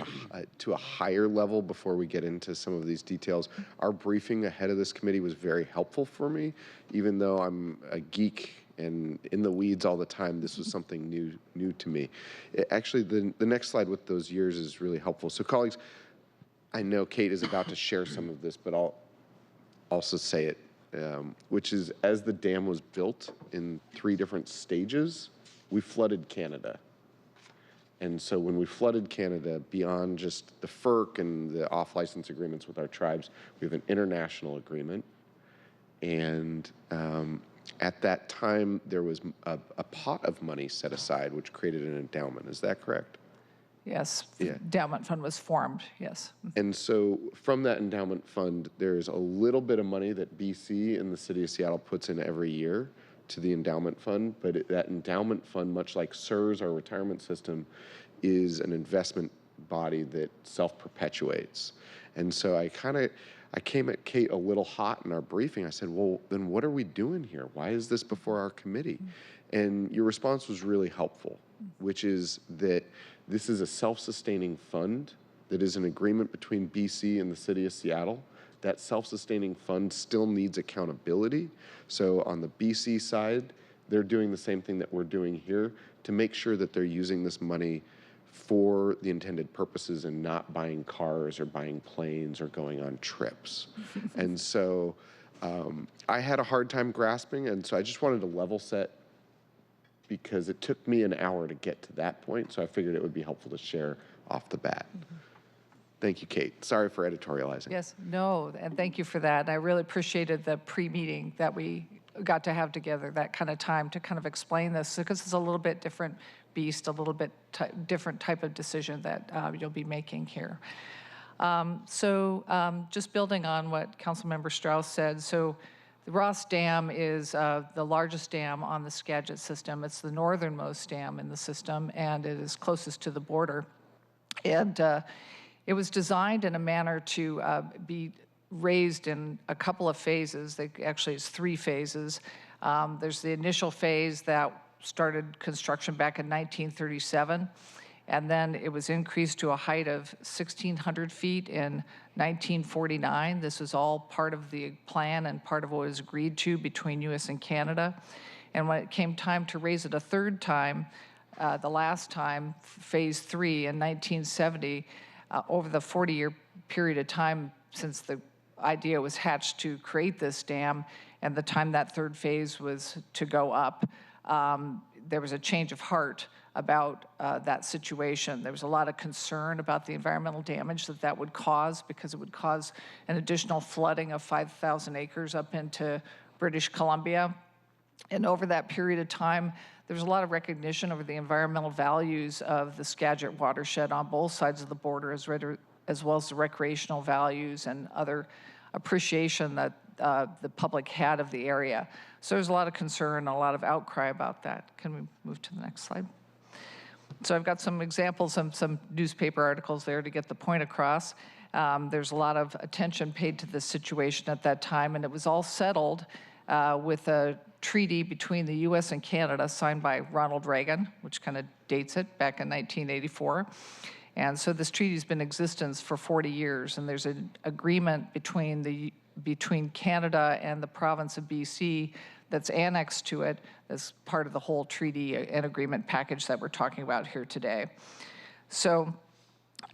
to a higher level before we get into some of these details. Our briefing ahead of this committee was very helpful for me, even though I'm a geek and in the weeds all the time. This was something new to me. Actually, the next slide with those years is really helpful. So colleagues, I know Kate is about to share some of this, but I'll also say it, which is as the dam was built in 3 different stages, we flooded Canada. And so when we flooded Canada, beyond just the FERC and the off-license agreements with our tribes, we have an international agreement. And at that time, there was a pot of money set aside, which created an endowment. Is that correct? Yes, the endowment fund was formed, yes. And so from that endowment fund, there's a little bit of money that BC and the city of Seattle puts in every year to the endowment fund, but that endowment fund, much like CSRS, our retirement system, is an investment body that self-perpetuates. And so I came at Kate a little hot in our briefing. I said, well, then what are we doing here? Why is this before our committee? And your response was really helpful, which is that this is a self-sustaining fund that is an agreement between BC and the city of Seattle. That self-sustaining fund still needs accountability. So on the BC side, they're doing the same thing that we're doing here to make sure that they're using this money for the intended purposes and not buying cars or buying planes or going on trips. And so I had a hard time grasping, and so I just wanted to level set because it took me an hour to get to that point, so I figured it would be helpful to share off the bat. Thank you, Kate. Sorry for editorializing. Yes, no, and thank you for that. I really appreciated the pre-meeting that we got to have together, that kind of time to kind of explain this, because it's a little bit different beast, a little bit different type of decision that you'll be making here. Just building on what Councilmember Strauss said, so the Ross Dam is the largest dam on the Skagit system. It's the northernmost dam in the system, and it is closest to the border. And it was designed in a manner to be raised in a couple of phases. Actually, it's 3 phases. There's the initial phase that started construction back in 1937, and then it was increased to a height of 1,600 feet in 1949. This was all part of the plan and part of what was agreed to between U.S. and Canada. And when it came time to raise it a 3rd time, the last time, phase 3 in 1970, over the 40-year period of time since the idea was hatched to create this dam and the time that 3rd phase was to go up, there was a change of heart about that situation. There was a lot of concern about the environmental damage that would cause, because it would cause an additional flooding of 5,000 acres up into British Columbia. And over that period of time, there was a lot of recognition over the environmental values of the Skagit watershed on both sides of the border, as well as the recreational values and other appreciation that the public had of the area. So there's a lot of concern and a lot of outcry about that. Can we move to the next slide? So I've got some examples of some newspaper articles there to get the point across. There's a lot of attention paid to this situation at that time, and it was all settled with a treaty between the U.S. and Canada signed by Ronald Reagan, which kind of dates it back in 1984. And so this treaty's been in existence for 40 years, and there's an agreement between Canada and the province of BC that's annexed to it as part of the whole treaty and agreement package that we're talking about here today. So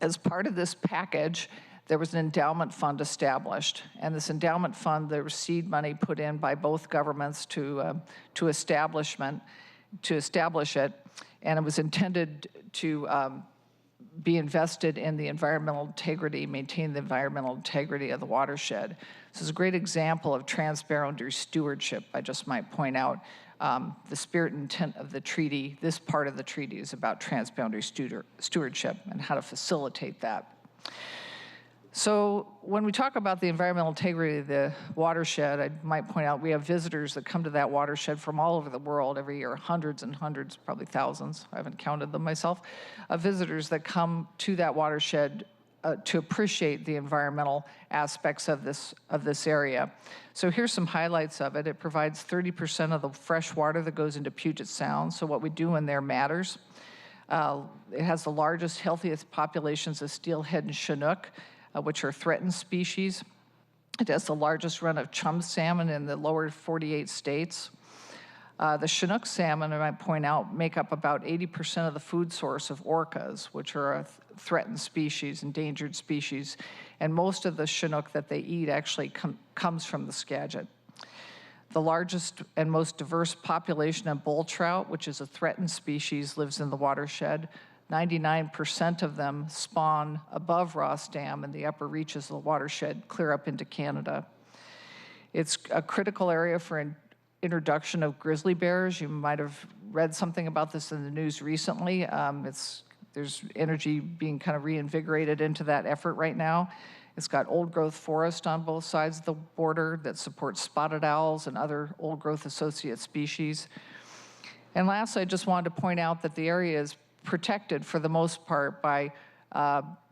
as part of this package, there was an endowment fund established. And this endowment fund, there was seed money put in by both governments to establish it. And it was intended to be invested in the environmental integrity, maintain the environmental integrity of the watershed. This is a great example of transboundary stewardship, I just might point out. The spirit and intent of the treaty, this part of the treaty is about transboundary stewardship and how to facilitate that. So when we talk about the environmental integrity of the watershed, I might point out we have visitors that come to that watershed from all over the world every year, hundreds and hundreds, probably thousands, I haven't counted them myself, of visitors that come to that watershed to appreciate the environmental aspects of this area. So here's some highlights of it. It provides 30% of the fresh water that goes into Puget Sound, so what we do in there matters. It has the largest, healthiest populations of steelhead and Chinook, which are threatened species. It has the largest run of chum salmon in the lower 48 states. The Chinook salmon, I might point out, make up about 80% of the food source of orcas, which are a threatened species, endangered species. And most of the Chinook that they eat actually comes from the Skagit. The largest and most diverse population of bull trout, which is a threatened species, lives in the watershed. 99% of them spawn above Ross Dam in the upper reaches of the watershed, clear up into Canada. It's a critical area for introduction of grizzly bears. You might have read something about this in the news recently. There's energy being kind of reinvigorated into that effort right now. It's got old growth forest on both sides of the border that supports spotted owls and other old growth associate species. And lastly, I just wanted to point out that the area is protected for the most part by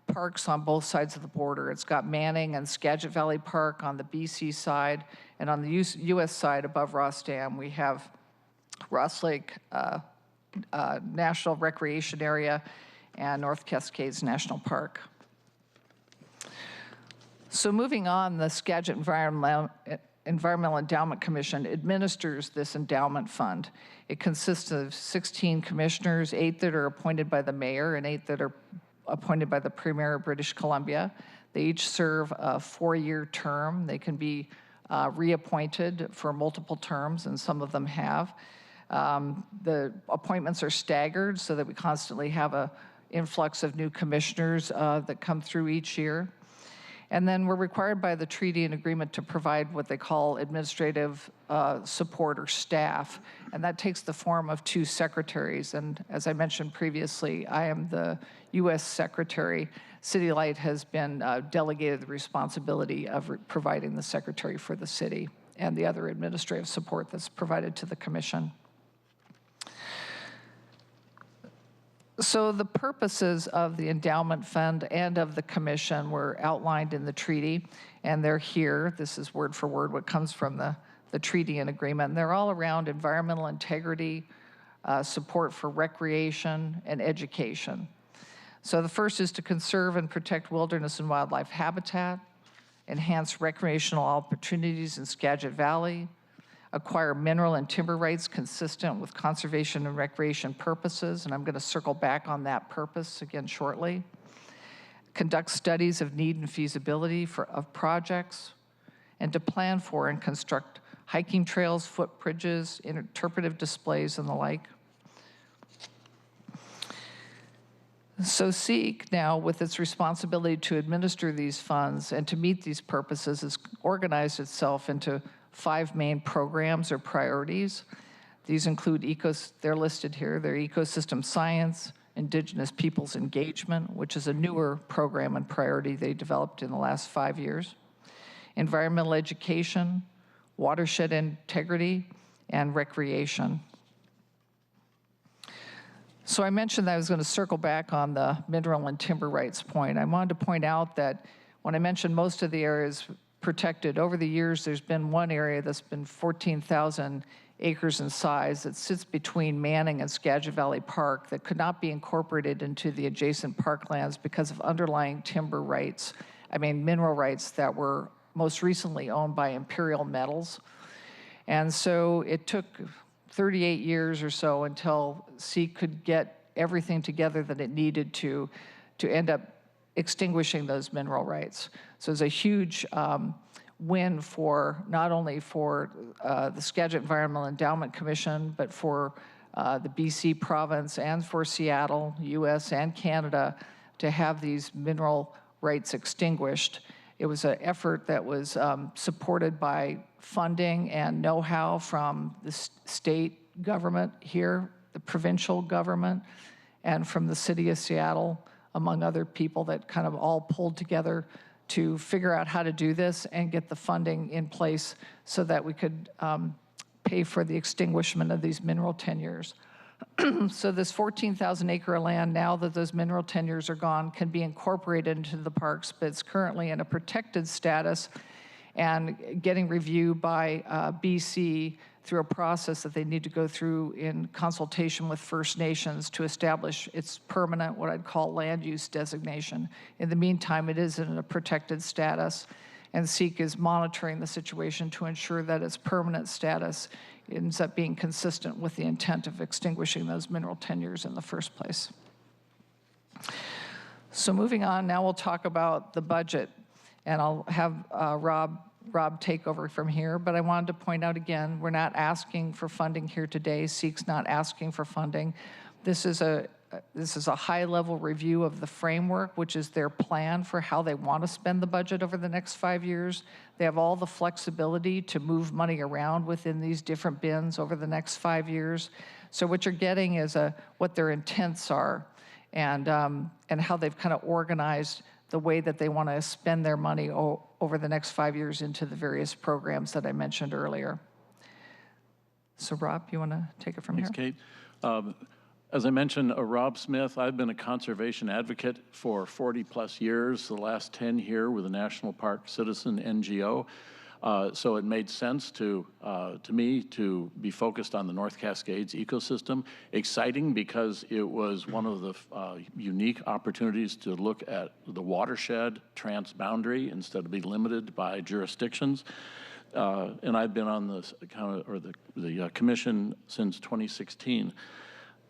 parks on both sides of the border. It's got Manning and Skagit Valley Park on the BC side, and on the US side above Ross Dam, we have Ross Lake National Recreation Area and North Cascades National Park. So moving on, the Skagit Environmental Endowment Commission administers this endowment fund. It consists of 16 commissioners, 8 that are appointed by the mayor and 8 that are appointed by the Premier of British Columbia. They each serve a 4-year term. They can be reappointed for multiple terms, and some of them have. The appointments are staggered so that we constantly have an influx of new commissioners that come through each year. And then we're required by the treaty and agreement to provide what they call administrative support or staff. And that takes the form of 2 secretaries. And as I mentioned previously, I am the US secretary. City Light has been delegated the responsibility of providing the secretary for the city and the other administrative support that's provided to the commission. So the purposes of the endowment fund and of the commission were outlined in the treaty, and they're here. This is word for word what comes from the treaty and agreement. And they're all around environmental integrity, support for recreation, and education. So the first is to conserve and protect wilderness and wildlife habitat, enhance recreational opportunities in Skagit Valley, acquire mineral and timber rights consistent with conservation and recreation purposes, and I'm going to circle back on that purpose again shortly. Conduct studies of need and feasibility of projects, and to plan for and construct hiking trails, footbridges, interpretive displays, and the like. So SEEK now, with its responsibility to administer these funds and to meet these purposes, has organized itself into 5 main programs or priorities. These include, they're listed here, they're ecosystem science, Indigenous peoples engagement, which is a newer program and priority they developed in the last 5 years, environmental education, watershed integrity, and recreation. So I mentioned that I was going to circle back on the mineral and timber rights point. I wanted to point out that when I mentioned most of the areas protected, over the years there's been one area that's been 14,000 acres in size that sits between Manning and Skagit Valley Park that could not be incorporated into the adjacent parklands because of underlying timber rights, mineral rights that were most recently owned by Imperial Metals. And so it took 38 years or so until SEEK could get everything together that it needed to end up extinguishing those mineral rights. So it's a huge win for not only for the Skagit Environmental Endowment Commission, but for the BC province and for Seattle, US and Canada, to have these mineral rights extinguished. It was an effort that was supported by funding and know-how from the state government here, the provincial government, and from the city of Seattle, among other people that kind of all pulled together to figure out how to do this and get the funding in place so that we could pay for the extinguishment of these mineral tenures. So this 14,000 acre land, now that those mineral tenures are gone, can be incorporated into the parks, but it's currently in a protected status and getting reviewed by BC through a process that they need to go through in consultation with First Nations to establish its permanent, what I'd call land use designation. In the meantime, it is in a protected status. and SEEK is monitoring the situation to ensure that its permanent status ends up being consistent with the intent of extinguishing those mineral tenures in the first place. So moving on, now we'll talk about the budget, and I'll have Rob take over from here, but I wanted to point out again, we're not asking for funding here today. SEEK's not asking for funding. This is a high-level review of the framework, which is their plan for how they want to spend the budget over the next 5 years. They have all the flexibility to move money around within these different bins over the next 5 years. So what you're getting is what their intents are and how they've kind of organized the way that they want to spend their money over the next 5 years into the various programs that I mentioned earlier. So Rob, you want to take it from here? Thanks, Kate. As I mentioned, Rob Smith, I've been a conservation advocate for 40 plus years, the last 10 here with the National Park Citizen NGO. So it made sense to me to be focused on the North Cascades ecosystem. Exciting because it was one of the unique opportunities to look at the watershed transboundary instead of be limited by jurisdictions. And I've been on the commission since 2016.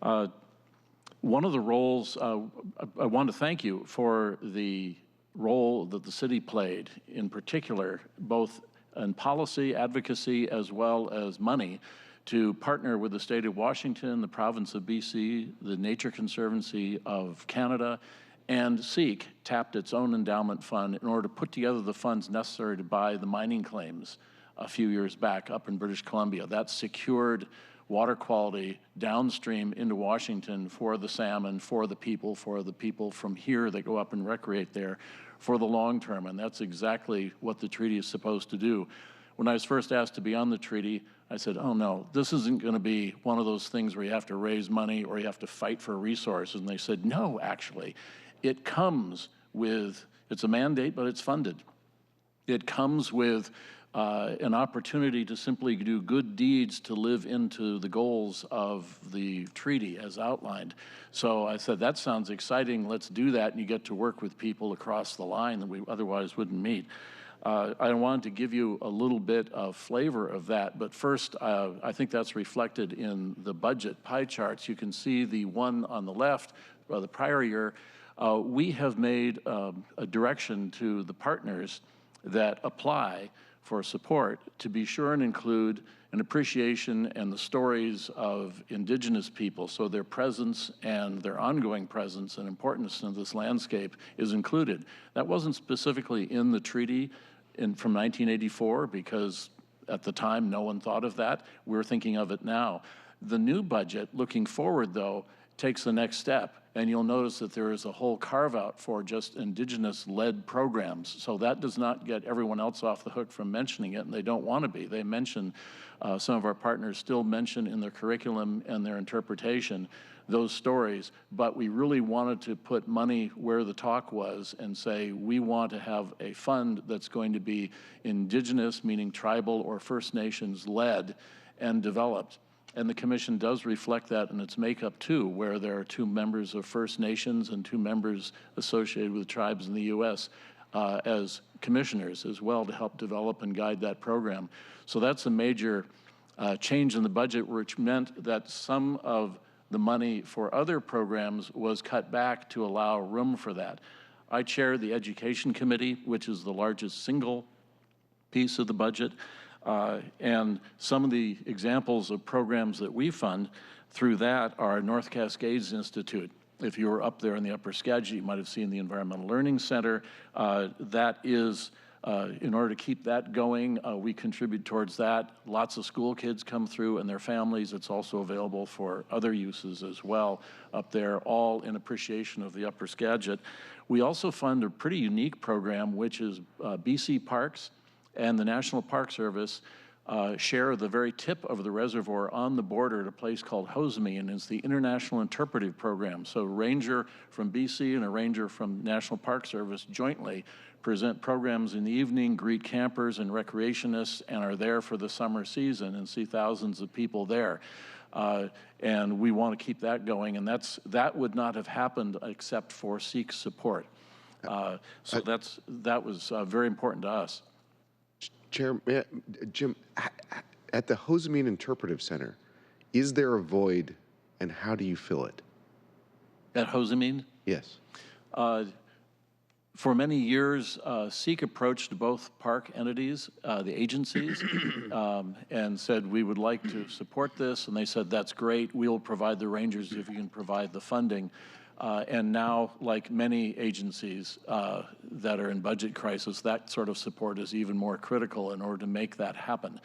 One of the roles, I want to thank you for the role that the city played, in particular, both in policy, advocacy, as well as money, to partner with the state of Washington, the province of BC, the Nature Conservancy of Canada, and SEEK tapped its own endowment fund in order to put together the funds necessary to buy the mining claims a few years back up in British Columbia. That secured water quality downstream into Washington for the salmon, for the people from here that go up and recreate there for the long term. And that's exactly what the treaty is supposed to do. When I was first asked to be on the treaty, I said, oh no, this isn't going to be one of those things where you have to raise money or you have to fight for resources. And they said, no, actually, it comes with, it's a mandate, but it's funded. It comes with an opportunity to simply do good deeds to live into the goals of the treaty as outlined. So I said, that sounds exciting, let's do that, and you get to work with people across the line that we otherwise wouldn't meet. I wanted to give you a little bit of flavor of that, but first, I think that's reflected in the budget pie charts. You can see the one on the left, the prior year. We have made a direction to the partners that apply for support to be sure and include an appreciation and the stories of Indigenous people, so their presence and their ongoing presence and importance in this landscape is included. That wasn't specifically in the treaty from 1984 because at the time no one thought of that. We're thinking of it now. The new budget, looking forward though, takes the next step. And you'll notice that there is a whole carve-out for just Indigenous-led programs. So that does not get everyone else off the hook from mentioning it, and they don't want to be. They mention, some of our partners still mention in their curriculum and their interpretation those stories, but we really wanted to put money where the talk was and say we want to have a fund that's going to be Indigenous, meaning tribal or First Nations-led and developed. And the commission does reflect that in its makeup too, where there are 2 members of First Nations and 2 members associated with tribes in the U.S. As commissioners as well to help develop and guide that program. So that's a major change in the budget, which meant that some of the money for other programs was cut back to allow room for that. I chair the Education Committee, which is the largest single piece of the budget. And some of the examples of programs that we fund through that are North Cascades Institute. If you were up there in the Upper Skagit, you might have seen the Environmental Learning Center. That is, in order to keep that going, we contribute towards that. Lots of school kids come through and their families. It's also available for other uses as well up there, all in appreciation of the Upper Skagit. We also fund a pretty unique program, which is BC Parks and the National Park Service share the very tip of the reservoir on the border at a place called Hosemi, and it's the International Interpretive Program. So a ranger from BC and a ranger from National Park Service jointly present programs in the evening, greet campers and recreationists, and are there for the summer season and see thousands of people there. And we want to keep that going, and that would not have happened except for SEEK's support. So that was very important to us. Chair, Jim, at the Hosamine Interpretive Center, is there a void, and how do you fill it? At Hosamine? Yes. For many years, SEEK approached both park entities, the agencies, and said, we would like to support this. And they said, that's great. We'll provide the rangers if you can provide the funding. And now, like many agencies that are in budget crisis, that sort of support is even more critical in order to make that happen.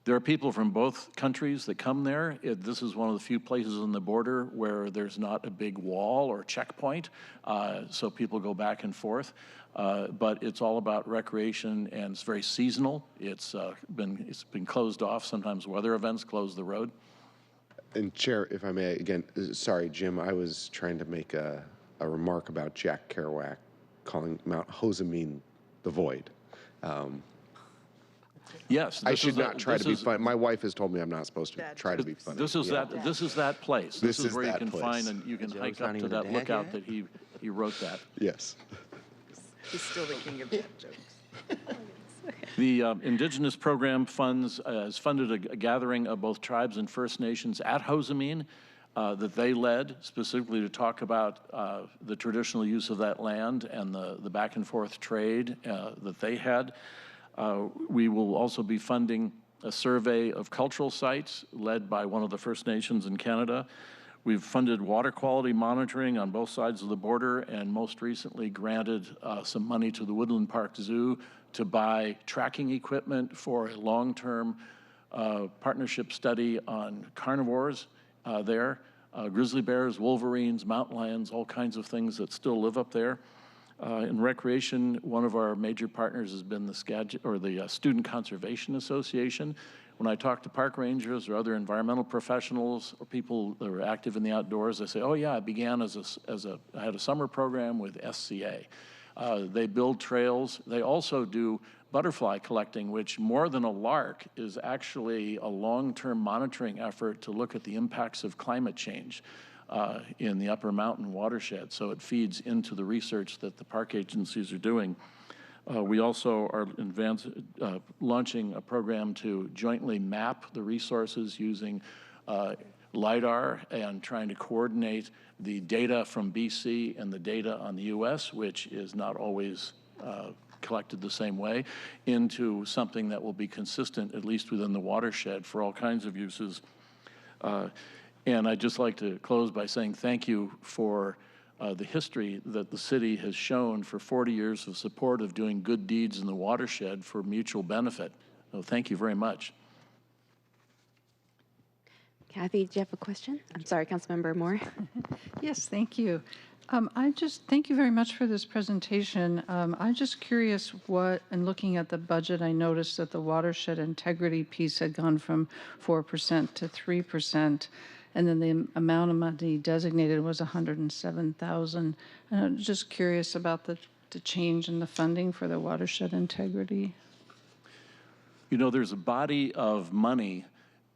There are people from both countries that come there. This is one of the few places on the border where there's not a big wall or checkpoint, so people go back and forth. But it's all about recreation, and it's very seasonal. It's been closed off. Sometimes weather events close the road. And Chair, if I may, again, sorry, Jim, I was trying to make a remark about Jack Kerouac calling Mount Hosamine the void. Yes, I should not try to be funny. My wife has told me I'm not supposed to try to be funny. This is that place. This is where you can find, and you can hike up to that lookout that he wrote that. Yes. He's still the king of dad jokes. The Indigenous Program has funded a gathering of both tribes and First Nations at Hosamine that they led specifically to talk about the traditional use of that land and the back and forth trade that they had. We will also be funding a survey of cultural sites led by one of the First Nations in Canada. We've funded water quality monitoring on both sides of the border, and most recently granted some money to the Woodland Park Zoo to buy tracking equipment for a long-term partnership study on carnivores there, grizzly bears, wolverines, mountain lions, all kinds of things that still live up there. In recreation, one of our major partners has been the Student Conservation Association. When I talk to park rangers or other environmental professionals or people that are active in the outdoors, they say, "Oh yeah, I began I had a summer program with SCA." They build trails. They also do butterfly collecting, which more than a lark is actually a long-term monitoring effort to look at the impacts of climate change in the Upper Mountain watershed. So it feeds into the research that the park agencies are doing. We also are launching a program to jointly map the resources using LIDAR and trying to coordinate the data from BC and the data on the US, which is not always collected the same way, into something that will be consistent, at least within the watershed, for all kinds of uses. And I'd just like to close by saying thank you for the history that the city has shown for 40 years of support of doing good deeds in the watershed for mutual benefit. So thank you very much. Kathy, do you have a question? I'm sorry, Councilmember Moore. Yes, thank you. Thank you very much for this presentation. I'm just curious in looking at the budget, I noticed that the watershed integrity piece had gone from 4% to 3%. And then the amount of money designated was $107,000. And I'm just curious about the change in the funding for the watershed integrity. You know, there's a body of money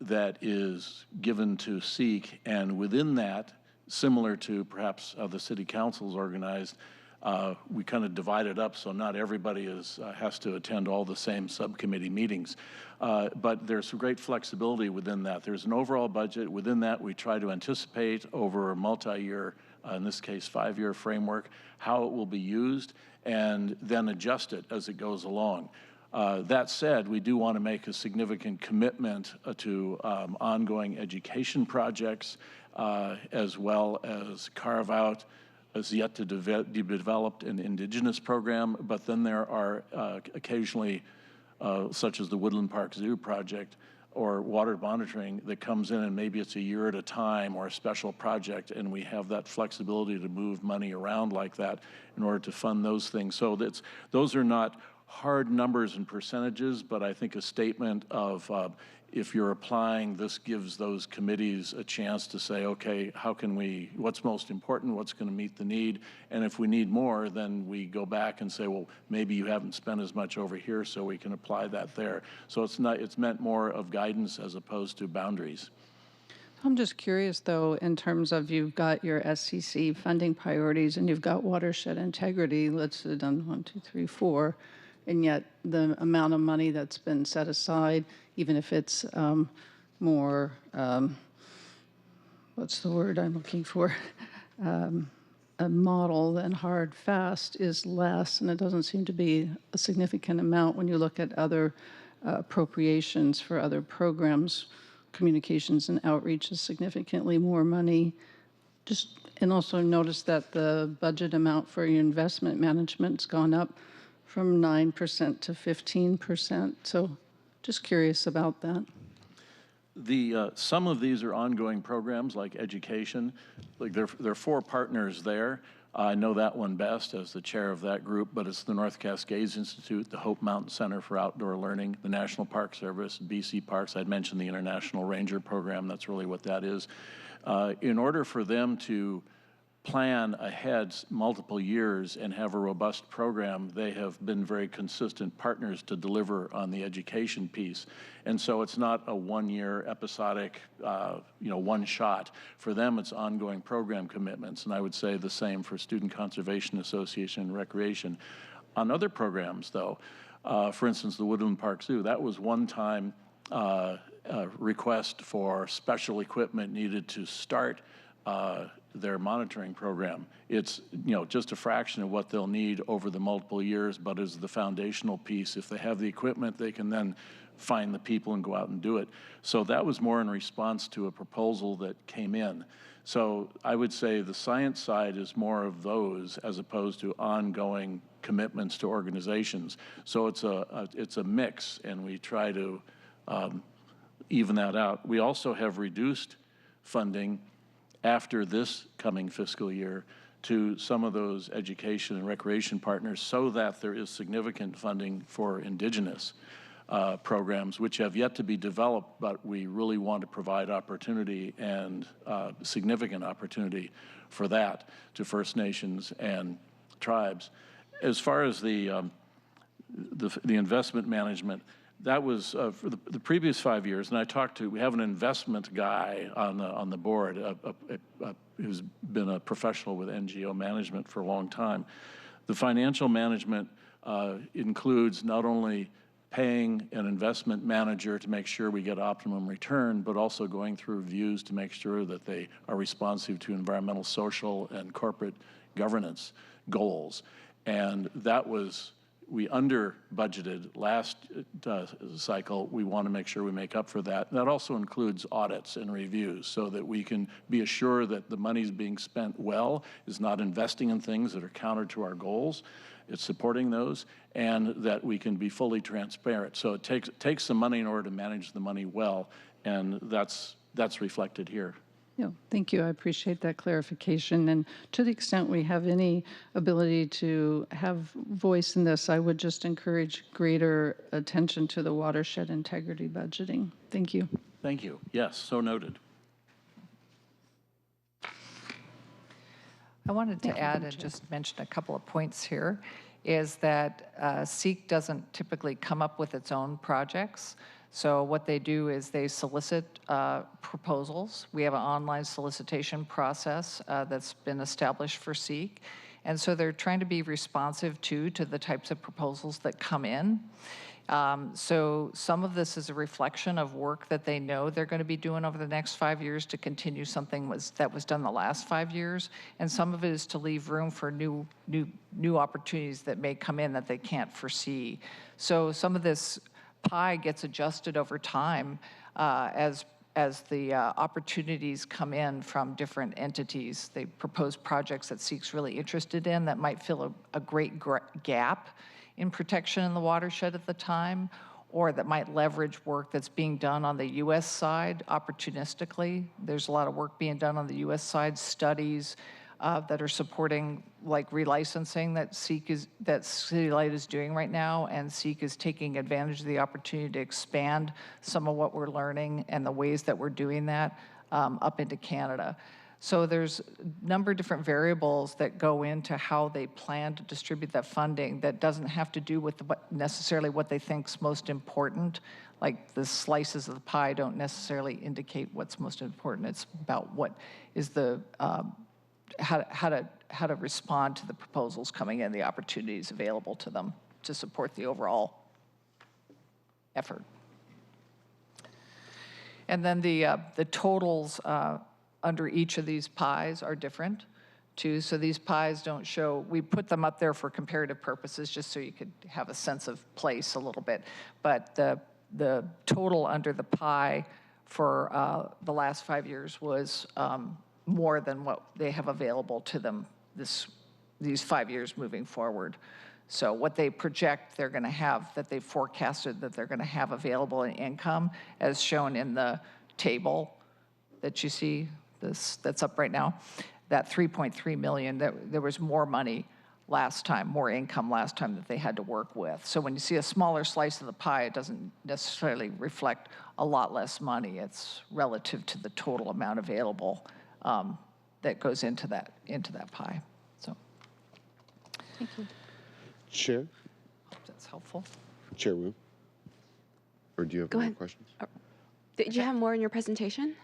that is given to SEEK, and within that, similar to perhaps how the city council is organized, we kind of divide it up so not everybody has to attend all the same subcommittee meetings. But there's some great flexibility within that. There's an overall budget. Within that, we try to anticipate over a multi-year, in this case, 5-year framework, how it will be used, and then adjust it as it goes along. That said, we do want to make a significant commitment to ongoing education projects, as well as carve out as yet to be developed an Indigenous program, but then there are occasionally, such as the Woodland Park Zoo project or water monitoring that comes in, and maybe it's a year at a time or a special project, and we have that flexibility to move money around like that in order to fund those things. So those are not hard numbers and percentages, but I think a statement of if you're applying, this gives those committees a chance to say, okay, what's most important, what's going to meet the need, and if we need more, then we go back and say, well, maybe you haven't spent as much over here, so we can apply that there. So it's meant more of guidance as opposed to boundaries. I'm just curious, though, in terms of you've got your SCC funding priorities and you've got watershed integrity listed on 1, 2, 3, 4, and yet the amount of money that's been set aside, even if it's more, what's the word I'm looking for? A model than hard fast is less, and it doesn't seem to be a significant amount when you look at other appropriations for other programs. Communications and outreach is significantly more money. And also notice that the budget amount for your investment management's gone up from 9% to 15%. So just curious about that. Some of these are ongoing programs like education. Like there are 4 partners there. I know that one best as the chair of that group, but it's the North Cascades Institute, the Hope Mountain Center for Outdoor Learning, the National Park Service, BC Parks. I'd mentioned the International Ranger Program. That's really what that is. In order for them to plan ahead multiple years and have a robust program, they have been very consistent partners to deliver on the education piece. And so it's not a one-year episodic, one shot. For them, it's ongoing program commitments. And I would say the same for Student Conservation Association and Recreation. On other programs, though, for instance, the Woodland Park Zoo, that was one-time request for special equipment needed to start their monitoring program. It's just a fraction of what they'll need over the multiple years, but as the foundational piece, if they have the equipment, they can then find the people and go out and do it. So that was more in response to a proposal that came in. So I would say the science side is more of those as opposed to ongoing commitments to organizations. So it's a mix, and we try to even that out. We also have reduced funding after this coming fiscal year to some of those education and recreation partners so that there is significant funding for indigenous programs, which have yet to be developed, but we really want to provide opportunity and significant opportunity for that to First Nations and tribes. As far as the investment management, that was for the previous 5 years, and we have an investment guy on the board who's been a professional with NGO management for a long time. The financial management includes not only paying an investment manager to make sure we get optimum return, but also going through reviews to make sure that they are responsive to environmental, social, and corporate governance goals. And that was, we under budgeted last cycle. We want to make sure we make up for that. And that also includes audits and reviews so that we can be assured that the money's being spent well, is not investing in things that are counter to our goals. It's supporting those, and that we can be fully transparent. So it takes some money in order to manage the money well, and that's reflected here. Yeah, thank you. I appreciate that clarification. And to the extent we have any ability to have voice in this, I would just encourage greater attention to the watershed integrity budgeting. Thank you. Thank you. Yes, so noted. I wanted to add and just mention a couple of points here, is that SEEK doesn't typically come up with its own projects. So what they do is they solicit proposals. We have an online solicitation process that's been established for SEEK. And so they're trying to be responsive to the types of proposals that come in. So some of this is a reflection of work that they know they're going to be doing over the next 5 years to continue something that was done the last 5 years. And some of it is to leave room for new opportunities that may come in that they can't foresee. So some of this pie gets adjusted over time as the opportunities come in from different entities. They propose projects that SEEK's really interested in that might fill a great gap in protection in the watershed at the time, or that might leverage work that's being done on the U.S. side opportunistically. There's a lot of work being done on the U.S. side, studies that are supporting like relicensing that City Light is doing right now, and SEEK is taking advantage of the opportunity to expand some of what we're learning and the ways that we're doing that up into Canada. So there's a number of different variables that go into how they plan to distribute that funding that doesn't have to do with necessarily what they think's most important. Like the slices of the pie don't necessarily indicate what's most important. It's about what is the, how to respond to the proposals coming in, the opportunities available to them to support the overall effort. And then the totals under each of these pies are different too. So these pies don't show, we put them up there for comparative purposes just so you could have a sense of place a little bit. But the total under the pie for the last 5 years was more than what they have available to them these 5 years moving forward. So what they project they're going to have, that they forecasted that they're going to have available in income, as shown in the table that you see, that's up right now, that 3.3 million, there was more money last time, more income last time that they had to work with. So when you see a smaller slice of the pie, it doesn't necessarily reflect a lot less money. It's relative to the total amount available that goes into that pie. So, Thank you. Chair? Hope that's helpful. Chair Wu? Or do you have Go more ahead. questions? Did you have more in your presentation?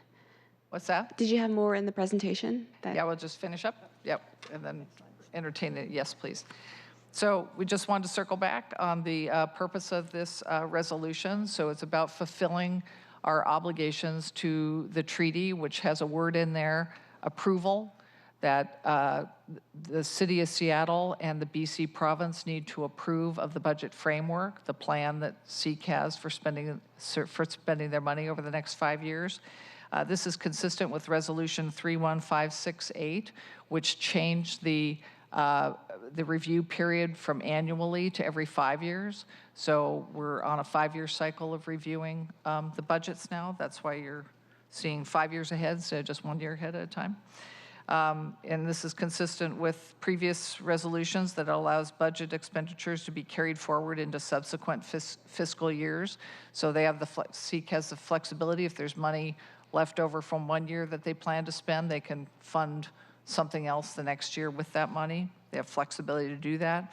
What's that? Did you have more in the presentation? Yeah, we'll just finish up. Yep, and then entertain it. Yes, please. So we just wanted to circle back on the purpose of this resolution. So it's about fulfilling our obligations to the treaty, which has a word in there, approval, that the City of Seattle and the BC province need to approve of the budget framework, the plan that SEEK has for spending their money over the next 5 years. This is consistent with Resolution 31568, which changed the review period from annually to every 5 years. So we're on a 5-year cycle of reviewing the budgets now. That's why you're seeing 5 years ahead instead of just 1 year ahead at a time. And this is consistent with previous resolutions that allows budget expenditures to be carried forward into subsequent fiscal years. So they have SEEK has the flexibility. If there's money left over from 1 year that they plan to spend, they can fund something else the next year with that money. They have flexibility to do that.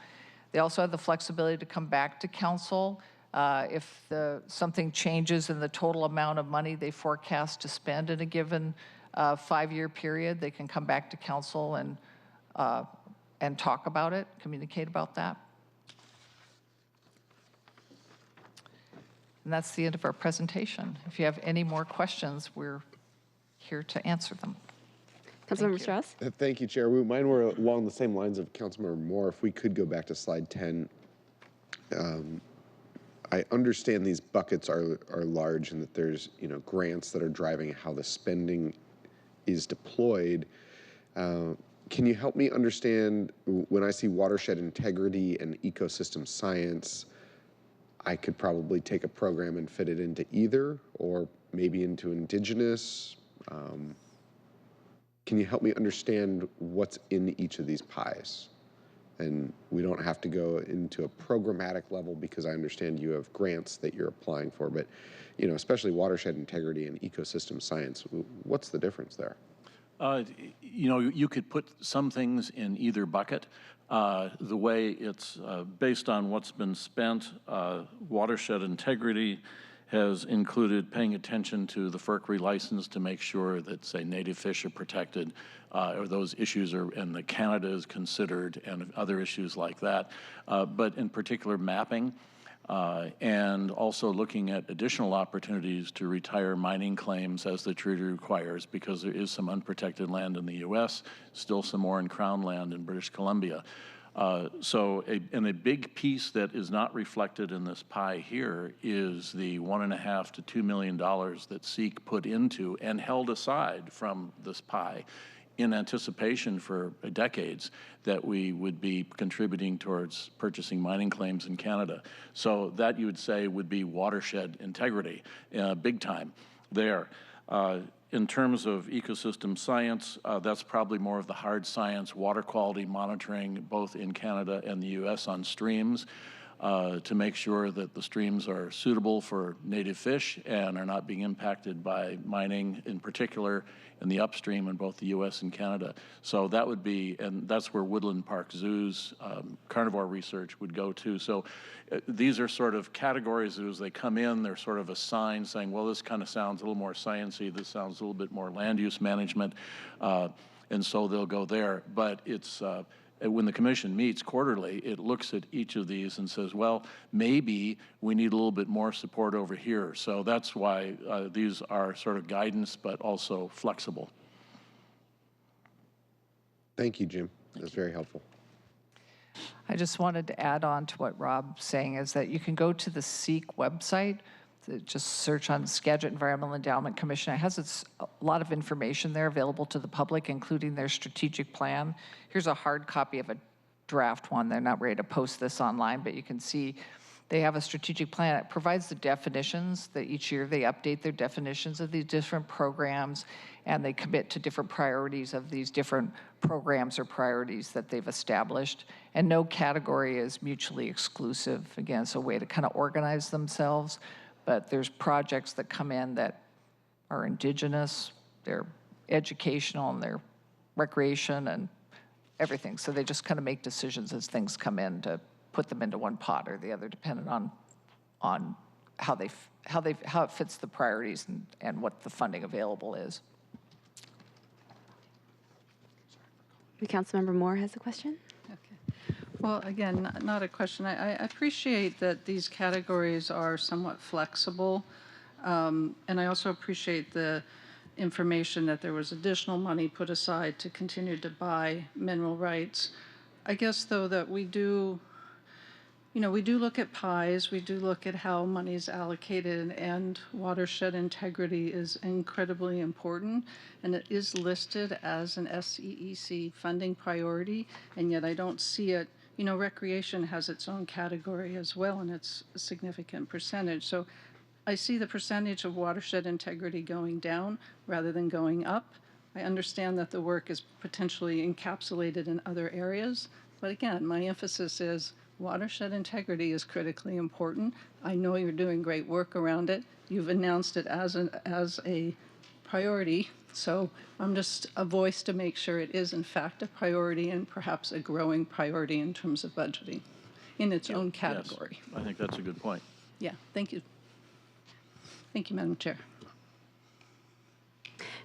They also have the flexibility to come back to council if something changes in the total amount of money they forecast to spend in a given 5-year period. They can come back to council and talk about it, communicate about that. And that's the end of our presentation. If you have any more questions, we're here to answer them. Councilmember Strauss? Thank you, Chair Wu. Mine were along the same lines of Councilmember Moore. If we could go back to slide 10. I understand these buckets are large and that there's grants that are driving how the spending is deployed. Can you help me understand, when I see watershed integrity and ecosystem science, I could probably take a program and fit it into either, or maybe into indigenous. Can you help me understand what's in each of these pies? And we don't have to go into a programmatic level because I understand you have grants that you're applying for, but especially watershed integrity and ecosystem science, what's the difference there? You could put some things in either bucket. The way it's based on what's been spent, watershed integrity has included paying attention to the FERC relicense to make sure that, say, native fish are protected, or those issues are, and the Canada is considered, and other issues like that. But in particular, mapping, and also looking at additional opportunities to retire mining claims as the treaty requires, because there is some unprotected land in the U.S., still some more in Crown land in British Columbia. And a big piece that is not reflected in this pie here is the $1.5 to $2 million that SEEK put into and held aside from this pie in anticipation for decades that we would be contributing towards purchasing mining claims in Canada. So that, you would say, would be watershed integrity, big time there. In terms of ecosystem science, that's probably more of the hard science, water quality monitoring, both in Canada and the US on streams. to make sure that the streams are suitable for native fish and are not being impacted by mining, in particular in the upstream in both the U.S. and Canada. So that would be, and that's where Woodland Park Zoo's carnivore research would go to. So these are sort of categories as they come in, they're sort of assigned saying, well, this kind of sounds a little more sciencey, this sounds a little bit more land use management, and so they'll go there. But it's, when the commission meets quarterly, it looks at each of these and says, well, maybe we need a little bit more support over here. So that's why these are sort of guidance, but also flexible. Thank you, Jim. That's very helpful. I just wanted to add on to what Rob's saying is that you can go to the SEEK website, just search on Skagit Environmental Endowment Commission. It has a lot of information there available to the public, including their strategic plan. Here's a hard copy of a draft one. They're not ready to post this online, but you can see they have a strategic plan. It provides the definitions that each year they update their definitions of these different programs, and they commit to different priorities of these different programs or priorities that they've established. And no category is mutually exclusive. Again, it's a way to kind of organize themselves. But there's projects that come in that are indigenous, they're educational, and they're recreation and everything. So they just kind of make decisions as things come in to put them into one pot or the other, depending on how it fits the priorities and what the funding available is. Councilmember Moore has a question. Well, again, not a question. I appreciate that these categories are somewhat flexible, and I also appreciate the information that there was additional money put aside to continue to buy mineral rights. I guess, though, that we do look at pies, we do look at how money is allocated, and watershed integrity is incredibly important, and it is listed as an SEEC funding priority, and yet I don't see it. Recreation has its own category as well, and it's a significant percentage. So I see the percentage of watershed integrity going down rather than going up. I understand that the work is potentially encapsulated in other areas, but again, my emphasis is watershed integrity is critically important. I know you're doing great work around it. You've announced it as a priority. So I'm just a voice to make sure it is in fact a priority and perhaps a growing priority in terms of budgeting in its own category. Yes, I think that's a good point. Yeah, thank you. Thank you, Madam Chair.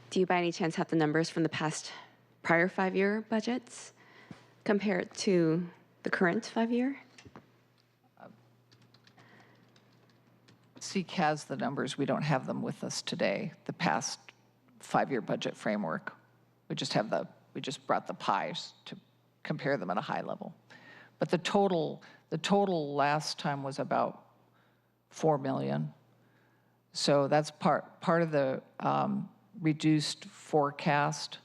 Do you by any chance have the numbers from the prior 5-year budgets compared to the current 5-year? SEEK has the numbers. We don't have them with us today. The past 5-year budget framework. We just brought the pies to compare them at a high level. But the total last time was about $4 million. So that's part of the reduced forecast,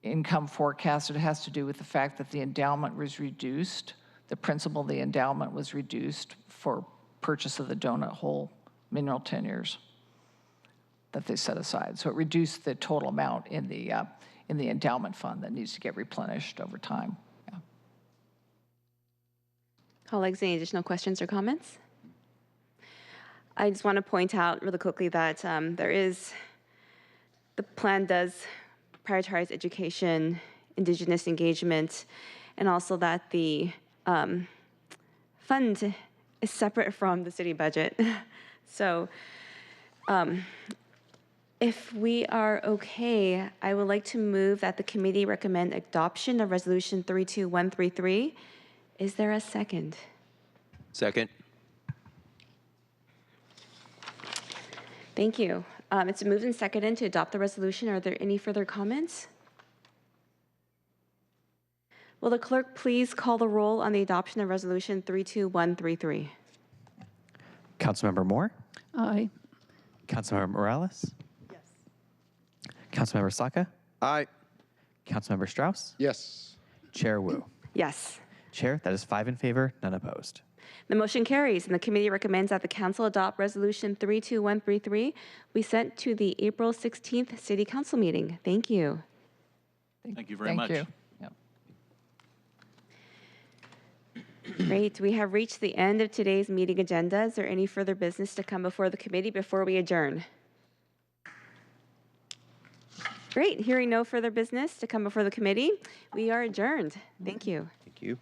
income forecast. It has to do with the fact that the endowment was reduced. The principal of the endowment was reduced for purchase of the donut hole mineral tenures that they set aside. So it reduced the total amount in the endowment fund that needs to get replenished over time. Yeah. Colleagues, any additional questions or comments? I just want to point out really quickly that the plan does prioritize education, indigenous engagement, and also that the fund is separate from the city budget. So if we are okay, I would like to move that the committee recommend adoption of Resolution 32133. Is there a second? Second. Thank you. It's moved and seconded to adopt the resolution. Are there any further comments? Will the clerk please call the roll on the adoption of Resolution 32133? Councilmember Moore? Aye. Councilmember Morales? Yes. Councilmember Saka? Aye. Councilmember Strauss? Yes. Chair Wu? Yes. Chair, that is 5 in favor, none opposed. The motion carries, and the committee recommends that the council adopt Resolution 32133 we sent to the April 16th City Council meeting. Thank you. Thank you very much. Thank you. Great. We have reached the end of today's meeting agenda. Is there any further business to come before the committee before we adjourn? Great. Hearing no further business to come before the committee, we are adjourned. Thank you. Thank you.